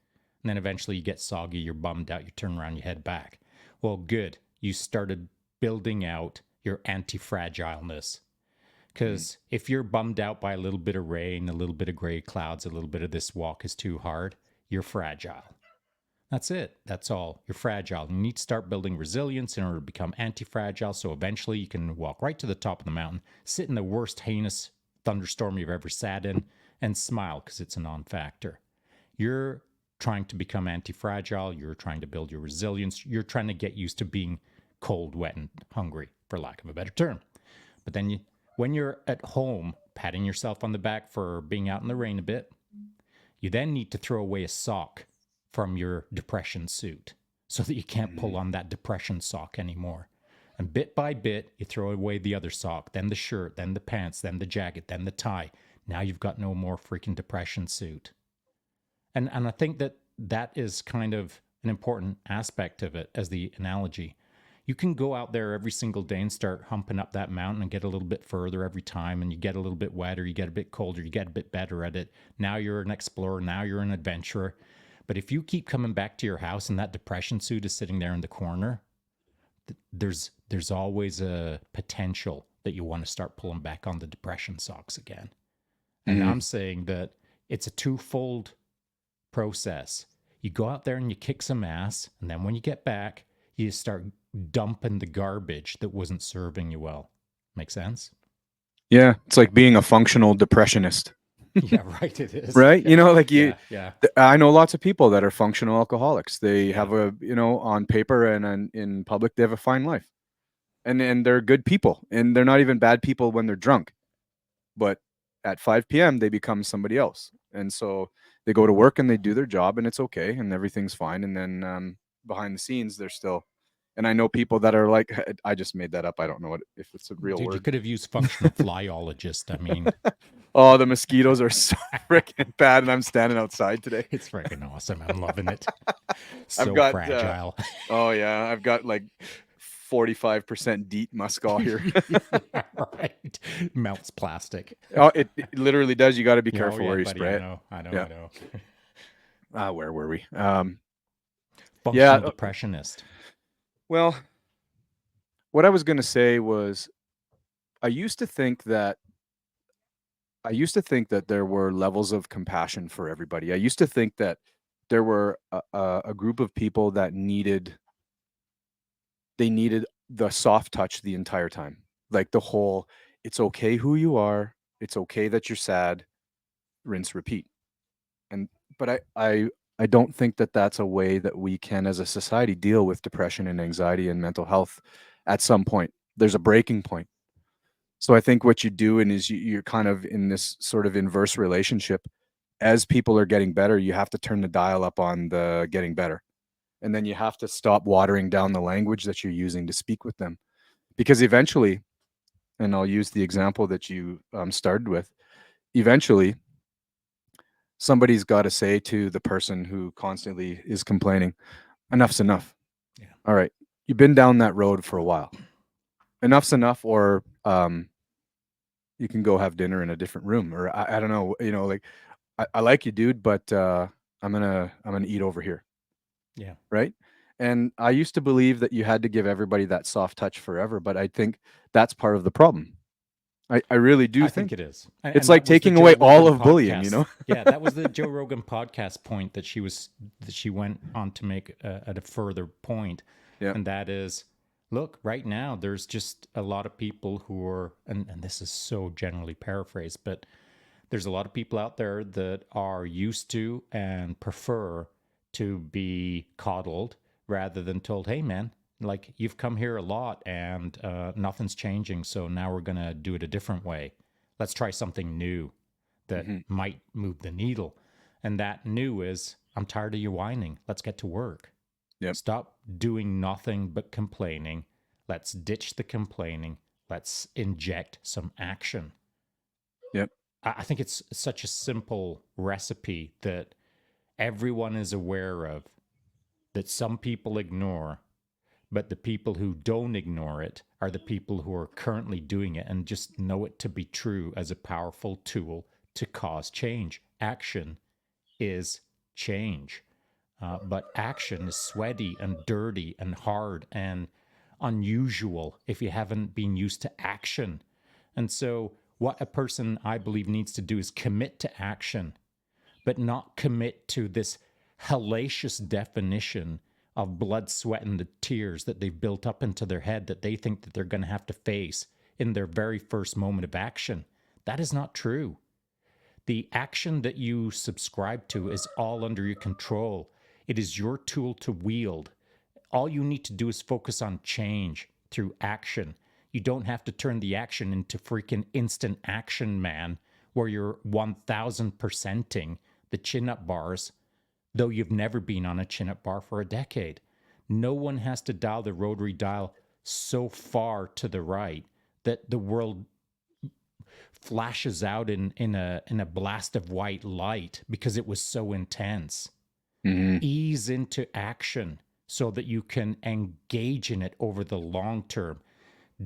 And then eventually you get soggy, you're bummed out, you turn around, you head back. Well, good. You started building out your anti-fragileness. Because if you're bummed out by a little bit of rain, a little bit of gray clouds, a little bit of this walk is too hard, you're fragile. That's it. That's all. You're fragile. You need to start building resilience in order to become anti-fragile. So eventually you can walk right to the top of the mountain, sit in the worst heinous thunderstorm you've ever sat in, and smile because it's a non-factor. You're trying to become anti-fragile. You're trying to build your resilience. You're trying to get used to being cold, wet, and hungry, for lack of a better term. But then when you're at home, patting yourself on the back for being out in the rain a bit, you then need to throw away a sock from your depression suit so that you can't pull on that depression sock anymore. And bit by bit, you throw away the other sock, then the shirt, then the pants, then the jacket, then the tie. Now you've got no more freaking depression suit. And I think that is kind of an important aspect of it as the analogy. You can go out there every single day and start humping up that mountain and get a little bit further every time, and you get a little bit wetter, you get a bit colder, you get a bit better at it. Now you're an explorer, now you're an adventurer. But if you keep coming back to your house and that depression suit is sitting there in the corner, there's always a potential that you want to start pulling back on the depression socks again. And Mm-hmm. I'm saying that it's a twofold process. You go out there and you kick some ass, and then when you get back, you start dumping the garbage that wasn't serving you well. Make sense? Yeah, it's like being a functional depressionist. Yeah, right. It is. Right? Yeah, Like yeah. I know lots of people that are functional alcoholics. They Yeah. have on paper and in public, they have a fine life. And they're good people. And they're not even bad people when they're drunk. But at 5 p.m., they become somebody else. And so they go to work and they do their job and it's okay and everything's fine. And then behind the scenes, they're still. And I know people that are like, I just made that up. I don't know if it's a real Dude, you word. could have used functional flyologist. I mean, Oh, the mosquitoes are so freaking bad, and I'm standing outside today. it's freaking awesome. I'm loving it. I've So got fragile. oh yeah, I've got like 45% DEET musk here. Yeah, right. Melts plastic. Oh, it literally does. You got to be Yeah, oh careful yeah, where you buddy. spray I it. know. I know. Yeah. I know. Where were we? Functional Yeah. depressionist. Well, what I was going to say was I used to think that there were levels of compassion for everybody. I used to think that there were a group of people that needed the soft touch the entire time. Like the whole, it's okay who you are. It's okay that you're sad. Rinse, repeat. But I don't think that that's a way that we can, as a society, deal with depression and anxiety and mental health. At some point, there's a breaking point. So I think what you do is you're kind of in this sort of inverse relationship. As people are getting better, you have to turn the dial up on the getting better. And then you have to stop watering down the language that you're using to speak with them. Because eventually, and I'll use the example that you started with, eventually, somebody's got to say to the person who constantly is complaining, enough's enough. Yeah. All right. You've been down that road for a while. Enough's enough, or you can go have dinner in a different room, or I don't know, like I like you, dude, but I'm gonna eat over here. Yeah. Right. And I used to believe that you had to give everybody that soft touch forever, but I think that's part of the problem. I really do I think think it is. it's And like that was the taking Joe away all Rogan of bullying, podcast. Yeah, that was the Joe Rogan podcast point that she went on to make at a further point. Yeah. And that is, look, right now there's just a lot of people who are, and this is so generally paraphrased, but there's a lot of people out there that are used to and prefer to be coddled rather than told, hey, man, like you've come here a lot and nothing's changing. So now we're going to do it a different way. Let's try something new that might move the needle. And that new is, I'm tired of you whining. Let's get to work. Yep. Stop doing nothing but complaining. Let's ditch the complaining. Let's inject some action. Yep. I think it's such a simple recipe that everyone is aware of, that some people ignore, but the people who don't ignore it are the people who are currently doing it and just know it to be true as a powerful tool to cause change. Action is change. But action is sweaty and dirty and hard and unusual if you haven't been used to action. And so, what a person, I believe, needs to do is commit to action, but not commit to this hellacious definition of blood, sweat, and the tears that they've built up into their head that they think that they're going to have to face in their very first moment of action. That is not true. The action that you subscribe to is all under your control. It is your tool to wield. All you need to do is focus on change through action. You don't have to turn the action into freaking instant action, man, where you're 1000%ing the chin up bars, though you've never been on a chin up bar for a decade. No one has to dial the rotary dial so far to the right that the world flashes out in a blast of white light because it was so intense. Mm-hmm. Ease into action so that you can engage in it over the long term.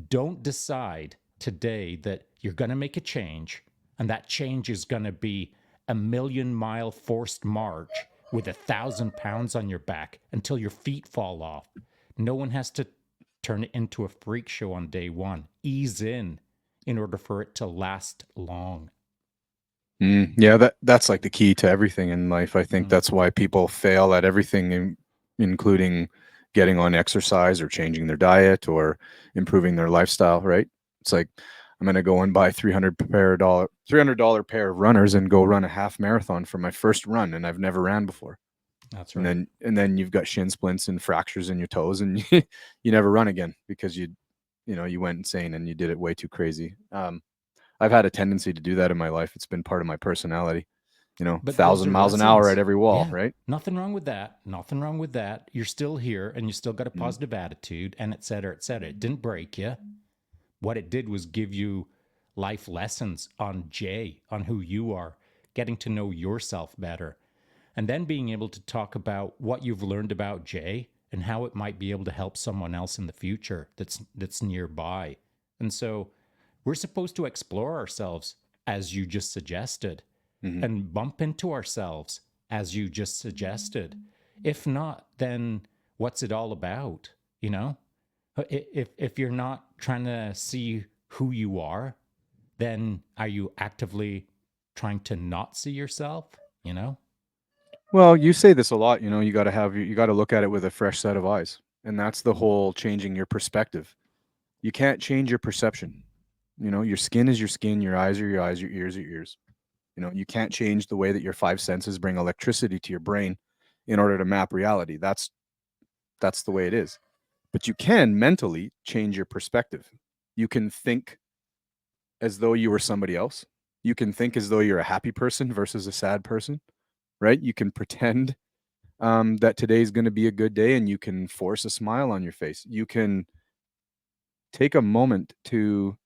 Don't decide today that you're going to make a change and that change is going to be a 1,000,000 mile forced march with 1,000 pounds on your back until your feet fall off. No one has to turn it into a freak show on day one. Ease in order for it to last long. Yeah, that's like the key to everything in life. I think Mm, that's why people fail at everything, including getting on exercise or changing their diet or improving their lifestyle. Right? It's like I'm gonna go and buy $300 pair of runners and go run a half marathon for my first run, and I've never ran before. that's And right. then you've got shin splints and fractures in your toes, and you never run again because you went insane and you did it way too crazy. I've had a tendency to do that in my life. It's been part of my personality. But those 1,000 are miles an hour at lessons. every wall, Yeah. right? Nothing wrong with that. Nothing wrong with that. You're still here and you still got a Mm. positive attitude and et cetera, et cetera. It didn't break you. What it did was give you life lessons on Jay, on who you are, getting to know yourself better, and then being able to talk about what you've learned about Jay and how it might be able to help someone else in the future that's nearby. And so we're supposed to explore ourselves as you just suggested Mhm. and bump into ourselves as you just suggested. If not, then what's it all about? You know, if you're not trying to see who you are, then are you actively trying to not see yourself? You know, Well, you say this a lot, you got to look at it with a fresh set of eyes. And that's the whole changing your perspective. You can't change your perception. Your skin is your skin, your eyes are your eyes, your ears are your ears. You can't change the way that your five senses bring electricity to your brain in order to map reality. That's the way it is. But you can mentally change your perspective. You can think as though you were somebody else. You can think as though you're a happy person versus a sad person, right? You can pretend that today's going to be a good day and you can force a smile on your face. You can take a moment to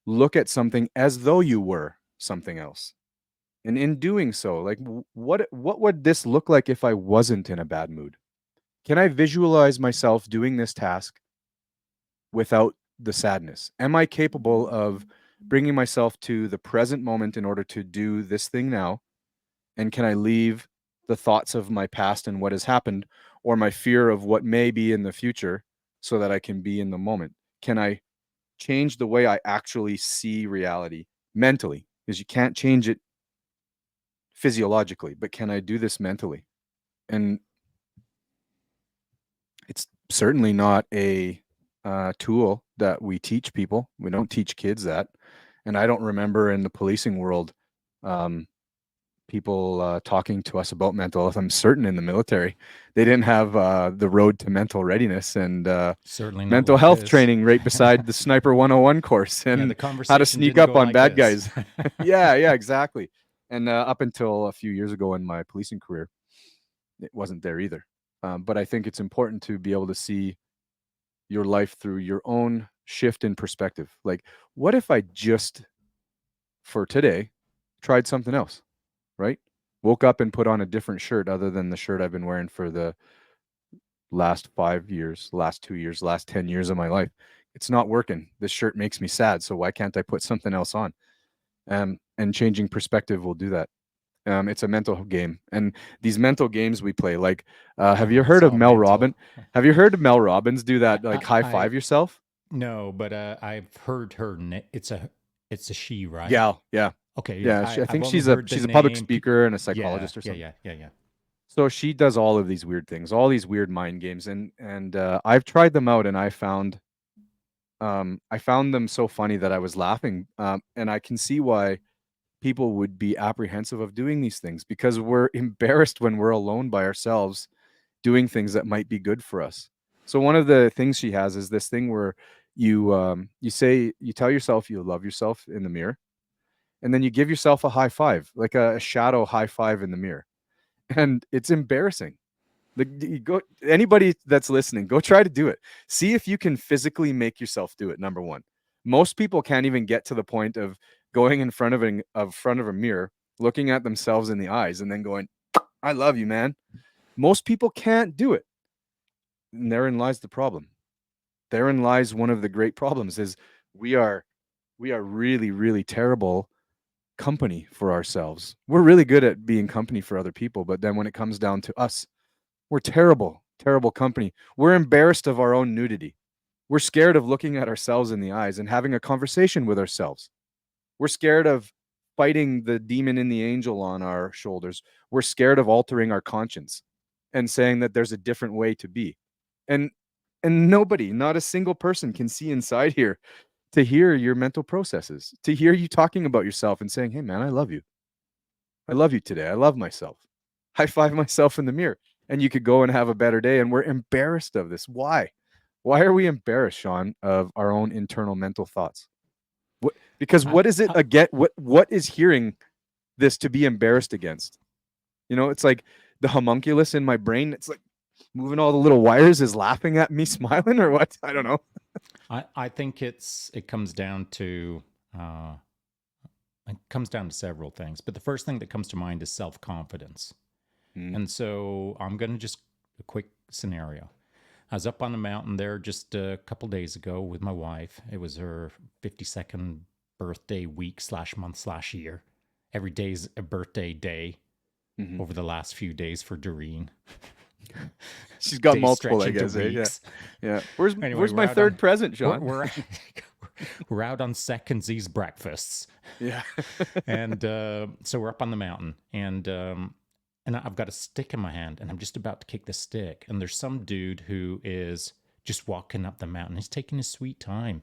look at something as though you were something else. And in doing so, like what would this look like if I wasn't in a bad mood? Can I visualize myself doing this task without the sadness? Am I capable of bringing myself to the present moment in order to do this thing now? And can I leave the thoughts of my past and what has happened or my fear of what may be in the future so that I can be in the moment? Can I change the way I actually see reality mentally? Because you can't change it physiologically, but can I do this mentally? And it's certainly not a tool that we teach people. We don't teach kids that. And I don't remember in the policing world um, people talking to us about mental health. I'm certain in the military, they didn't have the road to mental readiness and certainly not mental like health this. training right beside the Sniper 101 course Yeah, the and how to conversation sneak didn't up go on like bad this. guys. Yeah, exactly. And up until a few years ago in my policing career, it wasn't there either. But I think it's important to be able to see your life through your own shift in perspective. Like, what if I just for today tried something else, right? Woke up and put on a different shirt other than the shirt I've been wearing for the last 5 years, last 2 years, last 10 years of my life. It's not working. This shirt makes me sad. So why can't I put something else on? And changing perspective will do that. It's a mental game, and these mental games we play. Like, have you It's heard of all Mel mental. Robbins? Have you heard of Mel Robbins do I, that? Like I, high I five yourself. no, but I've heard her. It's a she, right? Gal, yeah, Okay, yeah. yeah. I I've think only she's a heard the she's a public name. speaker and a Yeah, psychologist or yeah, something. yeah, yeah, yeah. So she does all of these weird things, all these weird mind games, and I've tried them out, and I found them so funny that I was laughing, and I can see why people would be apprehensive of doing these things because we're embarrassed when we're alone by ourselves doing things that might be good for us. So one of the things she has is this thing where you tell yourself you love yourself in the mirror, and then you give yourself a high five, like a shadow high five in the mirror, and it's embarrassing. Like you go anybody that's listening, go try to do it. See if you can physically make yourself do it. Number one, most people can't even get to the point of going in front of a mirror, looking at themselves in the eyes, and then going, "I love you, man." Most people can't do it, and therein lies the problem. Therein lies one of the great problems: is we are we are really, really terrible company for ourselves. We're really good at being company for other people, but then when it comes down to us, we're terrible, terrible company. We're embarrassed of our own nudity. We're scared of looking at ourselves in the eyes and having a conversation with ourselves. We're scared of fighting the demon and the angel on our shoulders. We're scared of altering our conscience and saying that there's a different way to be. And nobody, not a single person can see inside here to hear your mental processes, to hear you talking about yourself and saying, "Hey man, I love you. I love you today. I love myself. High five myself in the mirror." And you could go and have a better day. And we're embarrassed of this. Why? Why are we embarrassed, Shaun, of our own internal mental thoughts? Because I, what is it I, again? What is hearing this to be embarrassed against? It's like the homunculus in my brain. It's like moving all the little wires is laughing at me, smiling, or what? I don't know. I think it comes down to uh, several things, but the first thing that comes to mind is self confidence. Mm. And so I'm going to just a quick scenario. I was up on the mountain there just a couple days ago with my wife. It was her 52nd birthday week slash month slash year. Every day's a birthday day Mm-hmm. over the last few days for Doreen. She's got Days multiple, I stretching to guess. Yeah. weeks. Yeah. Where's Anyway, where's my third present, we're, Shaun? we're, we're out on secondsies breakfasts. Yeah. And so we're up on the mountain, and I've got a stick in my hand, and I'm just about to kick the stick, and there's some dude who is just walking up the mountain. He's taking his sweet time,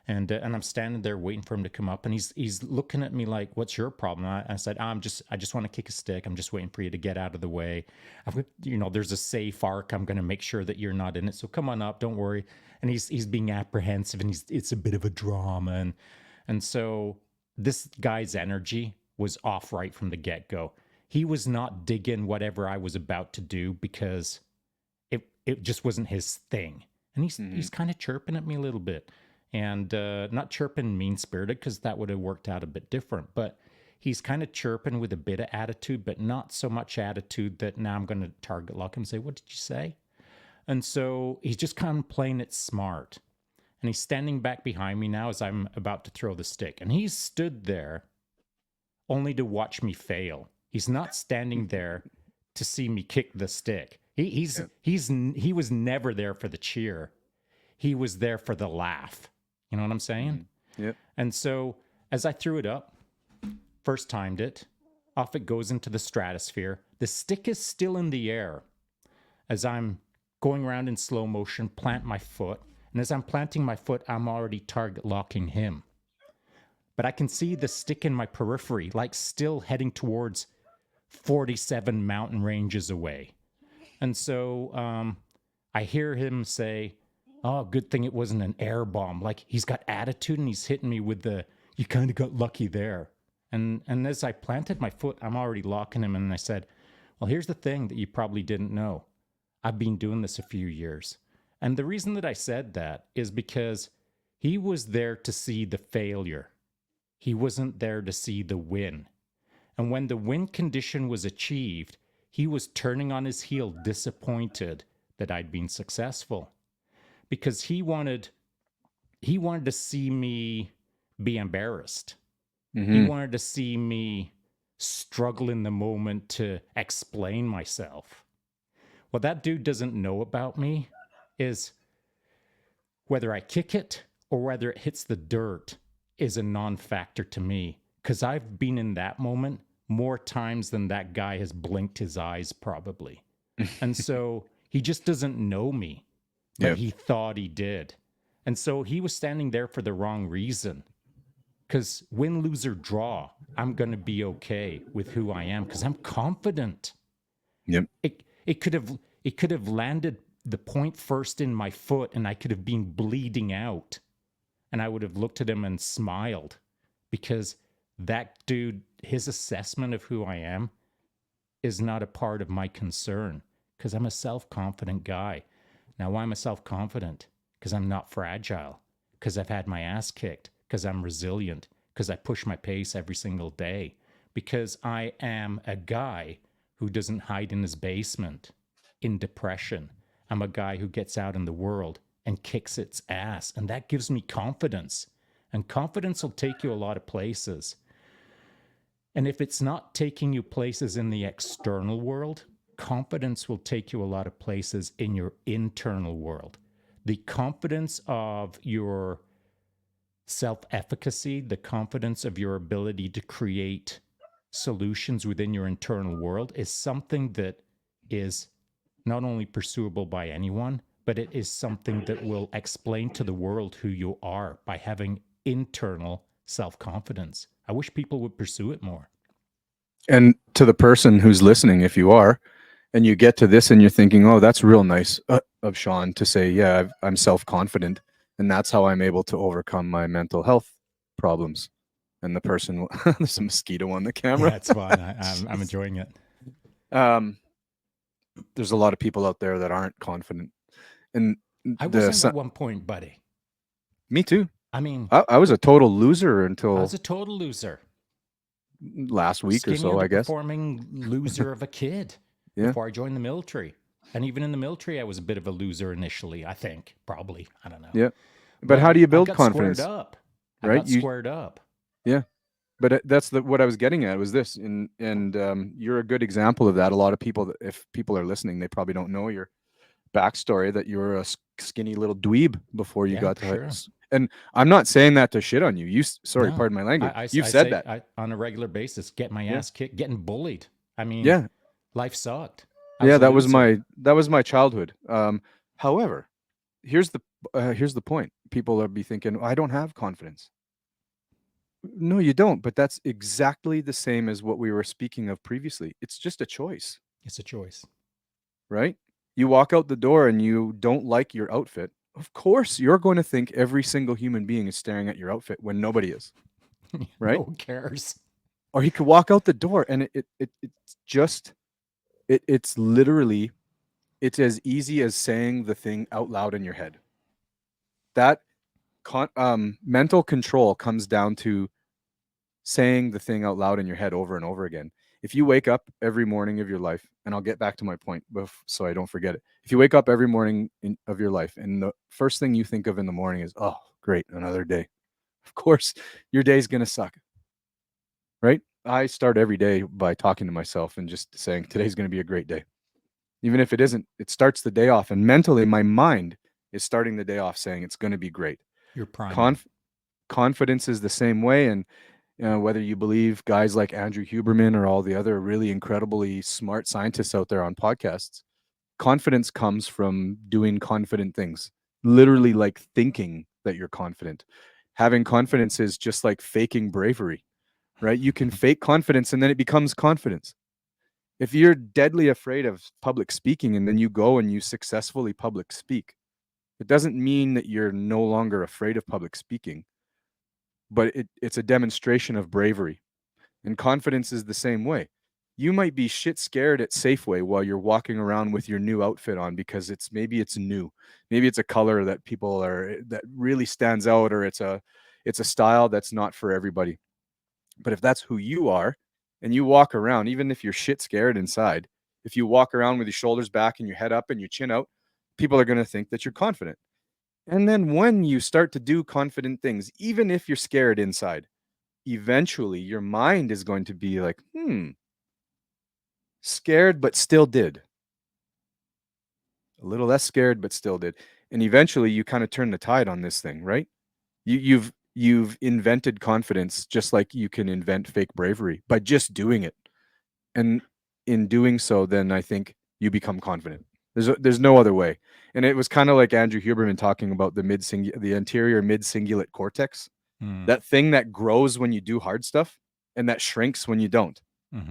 and I'm standing there waiting for him to come up, and he's looking at me like, "What's your problem?" I said, I just want to kick a stick. I'm just waiting for you to get out of the way. There's a safe arc. I'm going to make sure that you're not in it. So come on up. Don't worry. And he's being apprehensive, and it's a bit of a drama, and so this guy's energy was off right from the get go. He was not digging whatever I was about to do because it just wasn't his thing. And he's kind of chirping at me a little bit, and not chirping mean spirited, because that would have worked out a bit different. But he's kind of chirping with a bit of attitude, but not so much attitude that now I'm going to target lock him and say, "What did you say?" And so he's just kind of playing it smart. And he's standing back behind me now as I'm about to throw the stick. And he's stood there only to watch me fail. He's not standing there to see me kick the stick. He was never there for the cheer. He was there for the laugh. You know what I'm saying? Yep. And so as I threw it up, first timed it, off it goes into the stratosphere. The stick is still in the air as I'm going around in slow motion, plant my foot. And as I'm planting my foot, I'm already target locking him. But I can see the stick in my periphery, like still heading towards 47 mountain ranges away. And so I hear him say, "Oh, good thing it wasn't an air bomb." Like he's got attitude, and he's hitting me with the, "You kind of got lucky there." And as I planted my foot, I'm already locking him. And I said, "Well, here's the thing that you probably didn't know. I've been doing this a few years." And the reason that I said that is because he was there to see the failure. He wasn't there to see the win. And when the win condition was achieved, he was turning on his heel, disappointed that I'd been successful, because he wanted to see me be embarrassed. He wanted to see me struggle in the moment to explain myself. What that dude doesn't know about me is whether I kick it or whether it hits the dirt is a non-factor to me, because I've been in that moment more times than that guy has blinked his eyes, probably. And so he just doesn't know me, but Yep. he thought he did. And so he was standing there for the wrong reason. Because win, lose, or draw, I'm going to be okay with who I am because I'm confident. Yep. It could have landed the point first in my foot, and I could have been bleeding out, and I would have looked at him and smiled, because that dude, his assessment of who I am is not a part of my concern, because I'm a self-confident guy. Now, why am I self-confident? Because I'm not fragile, because I've had my ass kicked, because I'm resilient, because I push my pace every single day, because I am a guy who doesn't hide in his basement in depression. I'm a guy who gets out in the world and kicks its ass. And that gives me confidence. And confidence will take you a lot of places. And if it's not taking you places in the external world, confidence will take you a lot of places in your internal world. The confidence of your self efficacy, the confidence of your ability to create solutions within your internal world is something that is not only pursuable by anyone, but it is something that will explain to the world who you are by having internal self confidence. I wish people would pursue it more. And to the person who's listening, if you are, and you get to this and you're thinking, oh, that's real nice of Shaun to say, yeah, I'm self confident. And that's how I'm able to overcome my mental health problems. And the person, there's a mosquito on the camera. Yeah, it's fun. I'm enjoying it. There's a lot of people out there that aren't confident. And I wasn't at one point, buddy. Me too. I mean, I was a total loser until I was a total loser. Last week Skinny, or so, I guess. Underperforming loser of a kid before I joined the military. And even in the military, I was a bit of a loser initially, I think. Probably. I don't know. Yeah. But how do you build I got confidence? Squared up. I right? got squared up. Yeah. But that's what I was getting at was this. And you're a good example of that. A lot of people, if people are listening, they probably don't know your backstory, that you were a skinny little dweeb before you got to sure. And I'm not saying that to shit on you. Pardon my language. You've said that on a regular basis, get my ass kicked, getting bullied. I mean, yeah, life sucked. That was my childhood. However, here's the point. People are be thinking, I don't have confidence. No, you don't. But that's exactly the same as what we were speaking of previously. It's just a choice. It's a choice, right? You walk out the door and you don't like your outfit. Of course, you're going to think every single human being is staring at your outfit when nobody is, right? No one cares. Or he could walk out the door and it's literally, it's as easy as saying the thing out loud in your head. That mental control comes down to saying the thing out loud in your head over and over again. If you wake up every morning of your life, and I'll get back to my point so I don't forget it. If you wake up every morning of your life and the first thing you think of in the morning is, oh, great, another day. Of course, your day's going to suck, right? I start every day by talking to myself and just saying, today's going to be a great day. Even if it isn't, it starts the day off. And mentally, my mind is starting the day off saying it's going to be great. You're priming. Confidence is the same way. And whether you believe guys like Andrew Huberman or all the other really incredibly smart scientists out there on podcasts, confidence comes from doing confident things, literally like thinking that you're confident. Having confidence is just like faking bravery, right? You can fake confidence and then it becomes confidence. If you're deadly afraid of public speaking and then you go and you successfully public speak, it doesn't mean that you're no longer afraid of public speaking, but it's a demonstration of bravery. And confidence is the same way. You might be shit scared at Safeway while you're walking around with your new outfit on because maybe it's new. Maybe it's a color that that really stands out, or it's a style that's not for everybody. But if that's who you are and you walk around, even if you're shit scared inside, if you walk around with your shoulders back and your head up and your chin out, people are going to think that you're confident. And then when you start to do confident things, even if you're scared inside, eventually your mind is going to be like, scared, but still did. A little less scared, but still did. And eventually you kind of turn the tide on this thing, right? You've invented confidence just like you can invent fake bravery by just doing it. And in doing so, then I think you become confident. There's no other way. And it was kind of like Andrew Huberman talking about the anterior mid-cingulate cortex, that thing that grows when you do hard stuff and that shrinks when you don't,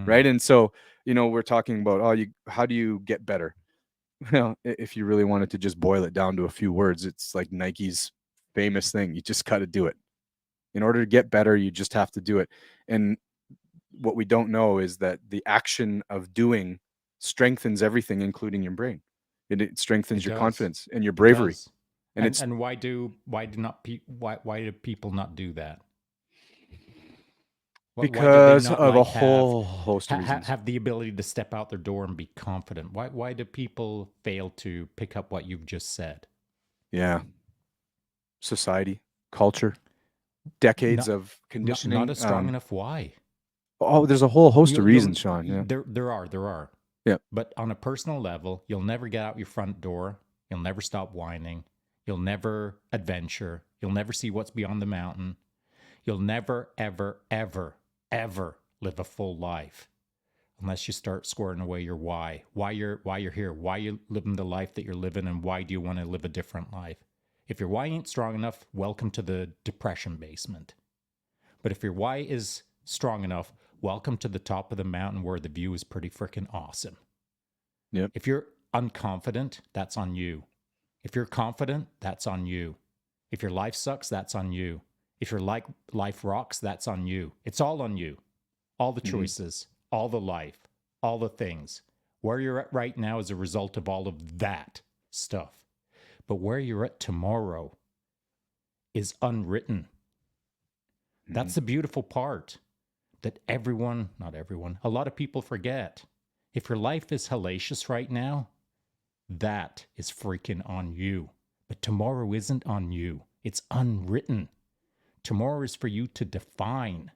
right? And so, we're talking about, how do you get better? Well, if you really wanted to just boil it down to a few words, it's like Nike's famous thing. You just got to do it. In order to get better, you just have to do it. And what we don't know is that the action of doing strengthens everything, including your brain. It strengthens your confidence and your bravery. And why do people not do that? Why do they because not of a like have whole host of reasons. have the ability to step out their door and be confident? Why do people fail to pick up what you've just said? Yeah, society, culture, decades Not of not conditioning. a strong enough why. Oh, there's a whole host of You'll reasons, Shaun. Yeah, there are. yeah. But on a personal level, you'll never get out your front door. You'll never stop whining. You'll never adventure. You'll never see what's beyond the mountain. You'll never, ever, ever, ever live a full life unless you start squaring away your why you're here, why you're living the life that you're living, and why do you want to live a different life. If your why ain't strong enough, welcome to the depression basement. But if your why is strong enough, welcome to the top of the mountain where the view is pretty freaking awesome. Yep. If you're unconfident, that's on you. If you're confident, that's on you. If your life sucks, that's on you. If your life rocks, that's on you. It's all on you. All the Mm-hmm. choices, all the life, all the things. Where you're at right now is a result of all of that stuff. But where you're at tomorrow is unwritten. Mm-hmm. That's the beautiful part that everyone, not everyone, a lot of people forget. If your life is hellacious right now, that is freaking on you. But tomorrow isn't on you, it's unwritten. Tomorrow is for you to define.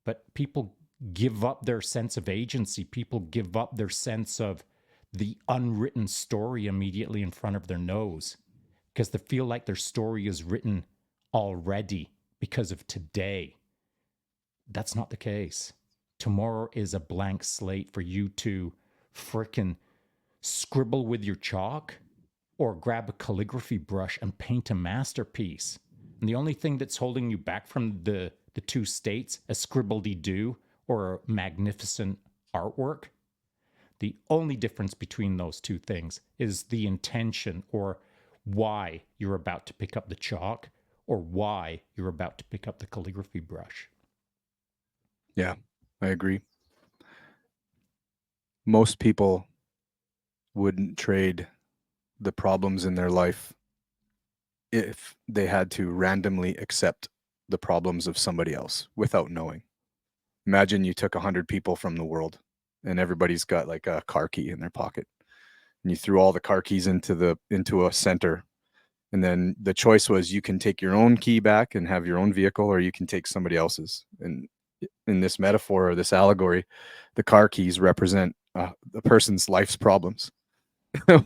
But people give up their sense of agency. People give up their sense of the unwritten story immediately in front of their nose because they feel like their story is written already because of today. That's not the case. Tomorrow is a blank slate for you to frickin' scribble with your chalk or grab a calligraphy brush and paint a masterpiece. And the only thing that's holding you back from the two states, a scribble-dee-doo or a magnificent artwork, the only difference between those two things is the intention or why you're about to pick up the chalk or why you're about to pick up the calligraphy brush. Yeah, I agree. Most people wouldn't trade the problems in their life if they had to randomly accept the problems of somebody else without knowing. Imagine you took 100 people from the world and everybody's got like a car key in their pocket. And you threw all the car keys into a center. And then the choice was you can take your own key back and have your own vehicle, or you can take somebody else's. And in this metaphor or this allegory, the car keys represent the person's life's problems.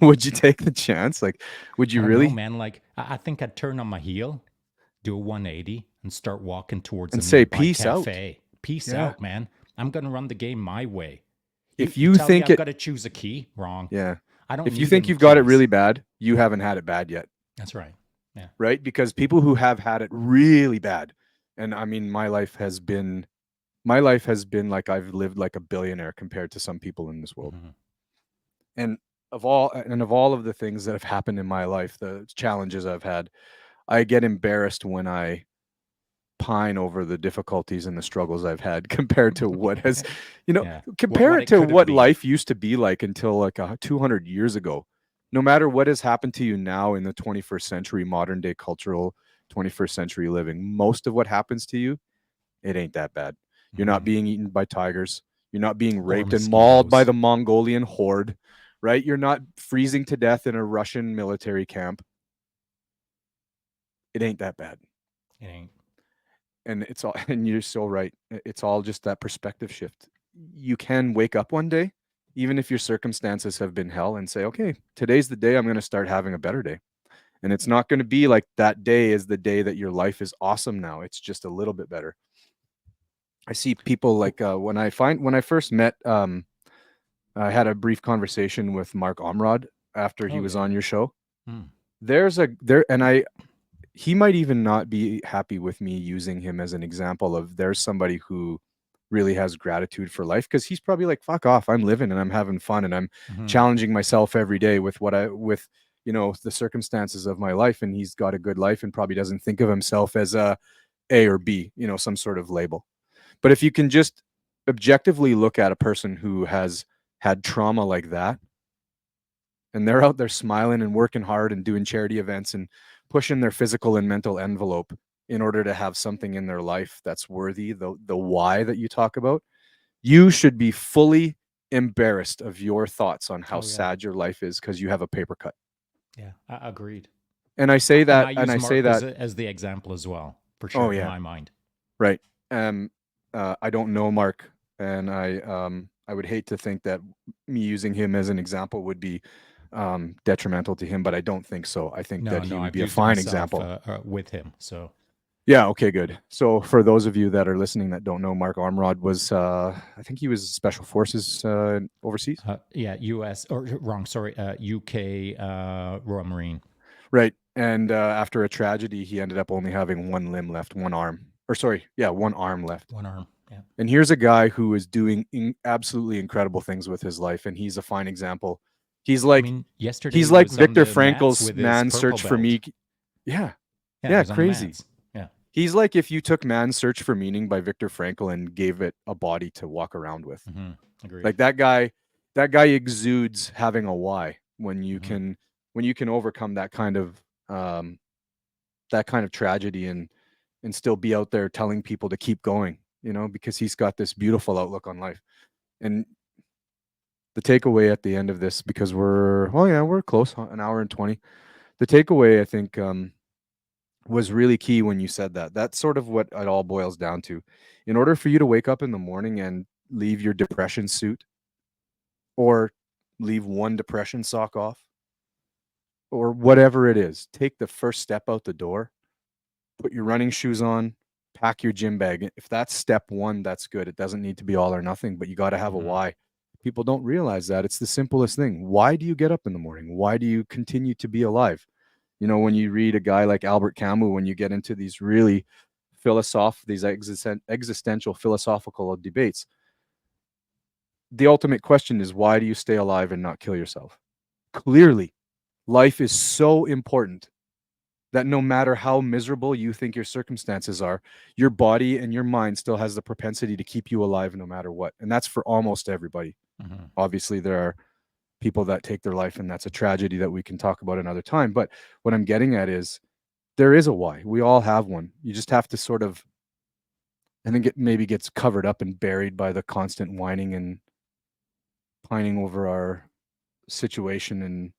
Would you take the chance? Like, would I you don't know, really? man. Like, I think I'd turn on my heel, do a 180, and start walking towards a And say nearby peace out? cafe. Peace Yeah. out, man. I'm going to run the game my way. If You you tell me think I've it, got to choose a key? Wrong. yeah. I don't If you need think any you've got it keys. really bad, you haven't had it bad yet. That's right. Yeah. Right? Because people who have had it really bad, and I mean, my life has been like I've lived like a billionaire compared to some people in this world. Mm-hmm. And of all of the things that have happened in my life, the challenges I've had, I get embarrassed when I pine over the difficulties and the struggles I've had compared to what has, Yeah. compare What it it to could have what been. life used to be like until like 200 years ago. No matter what has happened to you now in the 21st century, modern day cultural 21st century living, most of what happens to you, it ain't that bad. You're not Mm-hmm. being eaten by tigers. You're not being Or raped and mauled by mosquitoes. the Mongolian horde, right? You're not freezing to death in a Russian military camp. It ain't that bad. It ain't. And it's all, and you're so right. It's all just that perspective shift. You can wake up one day, even if your circumstances have been hell, and say, okay, today's the day I'm going to start having a better day. And it's not going to be like that day is the day that your life is awesome now. It's just a little bit better. I see people like when I first met, I had a brief conversation with Mark Omrod after he Oh, was yeah. on your show. Mm. And he might even not be happy with me using him as an example of there's somebody who really has gratitude for life, because he's probably like, fuck off, I'm living and I'm having fun and I'm Mm-hmm. challenging myself every day with the circumstances of my life, and he's got a good life and probably doesn't think of himself as a or B, some sort of label. But if you can just objectively look at a person who has had trauma like that, and they're out there smiling and working hard and doing charity events and pushing their physical and mental envelope in order to have something in their life that's worthy, the why that you talk about, you should be fully embarrassed of your thoughts on how Oh yeah, sad your life is because you have a paper cut. yeah, agreed. And I say And I that, and use I say Mark that, as the example as well, for oh sure, in yeah, my mind. right. I don't know Mark, and I would hate to think that me using him as an example would be detrimental to him, but I don't think so. I think No, that he no, would I've be a used it fine myself example. with him. So Yeah, okay, good. So for those of you that are listening that don't know, Mark Armrod was, I think he was Special Forces overseas. yeah, U.S. or wrong, sorry, UK Royal Marine. Right. And after a tragedy, he ended up only having one limb left, one arm, or sorry, yeah, one arm left. One arm. Yeah. And here's a guy who is doing absolutely incredible things with his life, and he's a fine example. He's I like mean, yesterday he's he like was on Viktor the mats Frankl's with his Man's purple Search for belt. Me. Yeah, Yeah, he yeah, was on the crazy. mats. Yeah. He's like if you took Man's Search for Meaning by Viktor Frankl and gave it a body to walk around with. Mm-hmm. Agreed. Like that guy exudes having a why Mm-hmm. when you can overcome um, that kind of tragedy and still be out there telling people to keep going, because he's got this beautiful outlook on life. And the takeaway at the end of this, because we're close, an hour and 20. The takeaway, I think, was really key when you said that. That's sort of what it all boils down to. In order for you to wake up in the morning and leave your depression suit, or leave one depression sock off, or whatever it is, take the first step out the door, put your running shoes on, pack your gym bag. If that's step one, that's good. It doesn't need to be all or nothing, but you got to have a Mm-hmm. why. People don't realize that. It's the simplest thing. Why do you get up in the morning? Why do you continue to be alive? When you read a guy like Albert Camus, when you get into these really these existential philosophical debates, the ultimate question is, why do you stay alive and not kill yourself? Clearly, life is so important that no matter how miserable you think your circumstances are, your body and your mind still has the propensity to keep you alive no matter what. And that's for almost everybody. Mm-hmm. Obviously, there are people that take their life, and that's a tragedy that we can talk about another time. But what I'm getting at is there is a why. We all have one. You just have to sort of, I think it maybe gets covered up and buried by the constant whining and pining over our situation and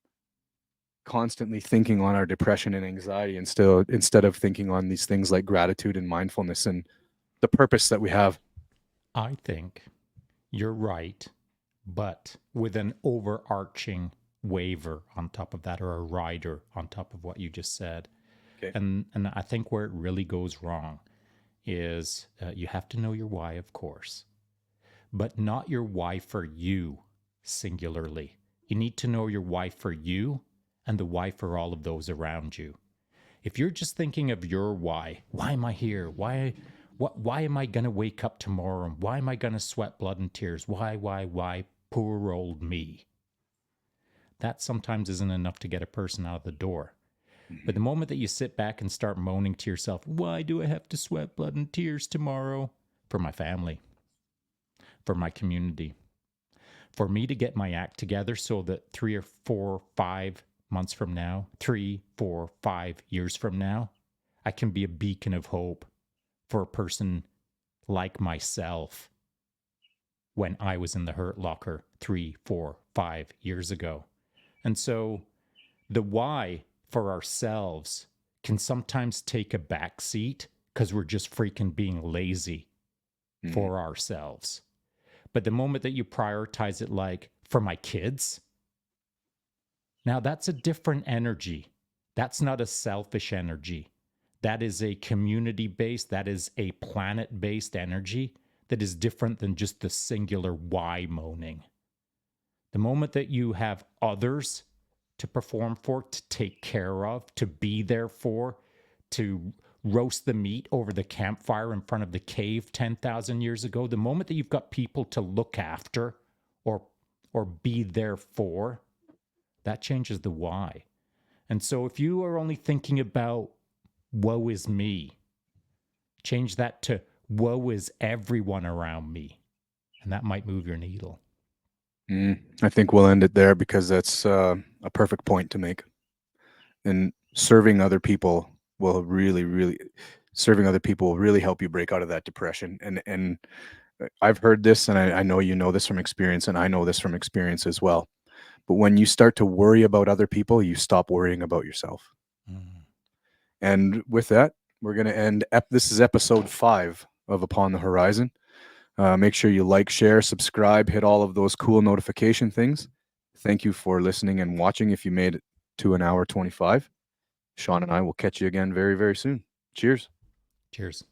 constantly thinking on our depression and anxiety instead of thinking on these things like gratitude and mindfulness and the purpose that we have. I think you're right, but with an overarching waiver on top of that, or a rider on top of what you just said. Okay. And I think where it really goes wrong is you have to know your why, of course, but not your why for you singularly. You need to know your why for you and the why for all of those around you. If you're just thinking of your why am I here? Why am I going to wake up tomorrow? Why am I going to sweat blood and tears? Why? Poor old me. That sometimes isn't enough to get a person out of the door. But the moment that you sit back and start moaning to yourself, why do I have to sweat blood and tears tomorrow? For my family, for my community, for me to get my act together so that 3 or 4, 5 months from now, 3, 4, 5 years from now, I can be a beacon of hope for a person like myself when I was in the hurt locker 3, 4, 5 years ago. And so the why for ourselves can sometimes take a back seat because we're just freaking being lazy for ourselves. But the moment that you prioritize it, like for my kids, now that's a different energy. That's not a selfish energy. That is a community based, that is a planet based energy that is different than just the singular why moaning. The moment that you have others to perform for, to take care of, to be there for, to roast the meat over the campfire in front of the cave 10,000 years ago, the moment that you've got people to look after or be there for, that changes the why. And so if you are only thinking about woe is me, change that to woe is everyone around me. And that might move your needle. I think we'll end it there because that's a perfect point to make. And serving other people will really, really, serving other people will really help you break out of that depression. And I've heard this, and I know you know this from experience, and I know this from experience as well. But when you start to worry about other people, you stop worrying about yourself. Mm. And with that, we're going to end. This is episode 5 of Upon the Horizon. Make sure you like, share, subscribe, hit all of those cool notification things. Thank you for listening and watching. If you made it to an hour 25, Shaun and I will catch you again very, very soon. Cheers. Cheers.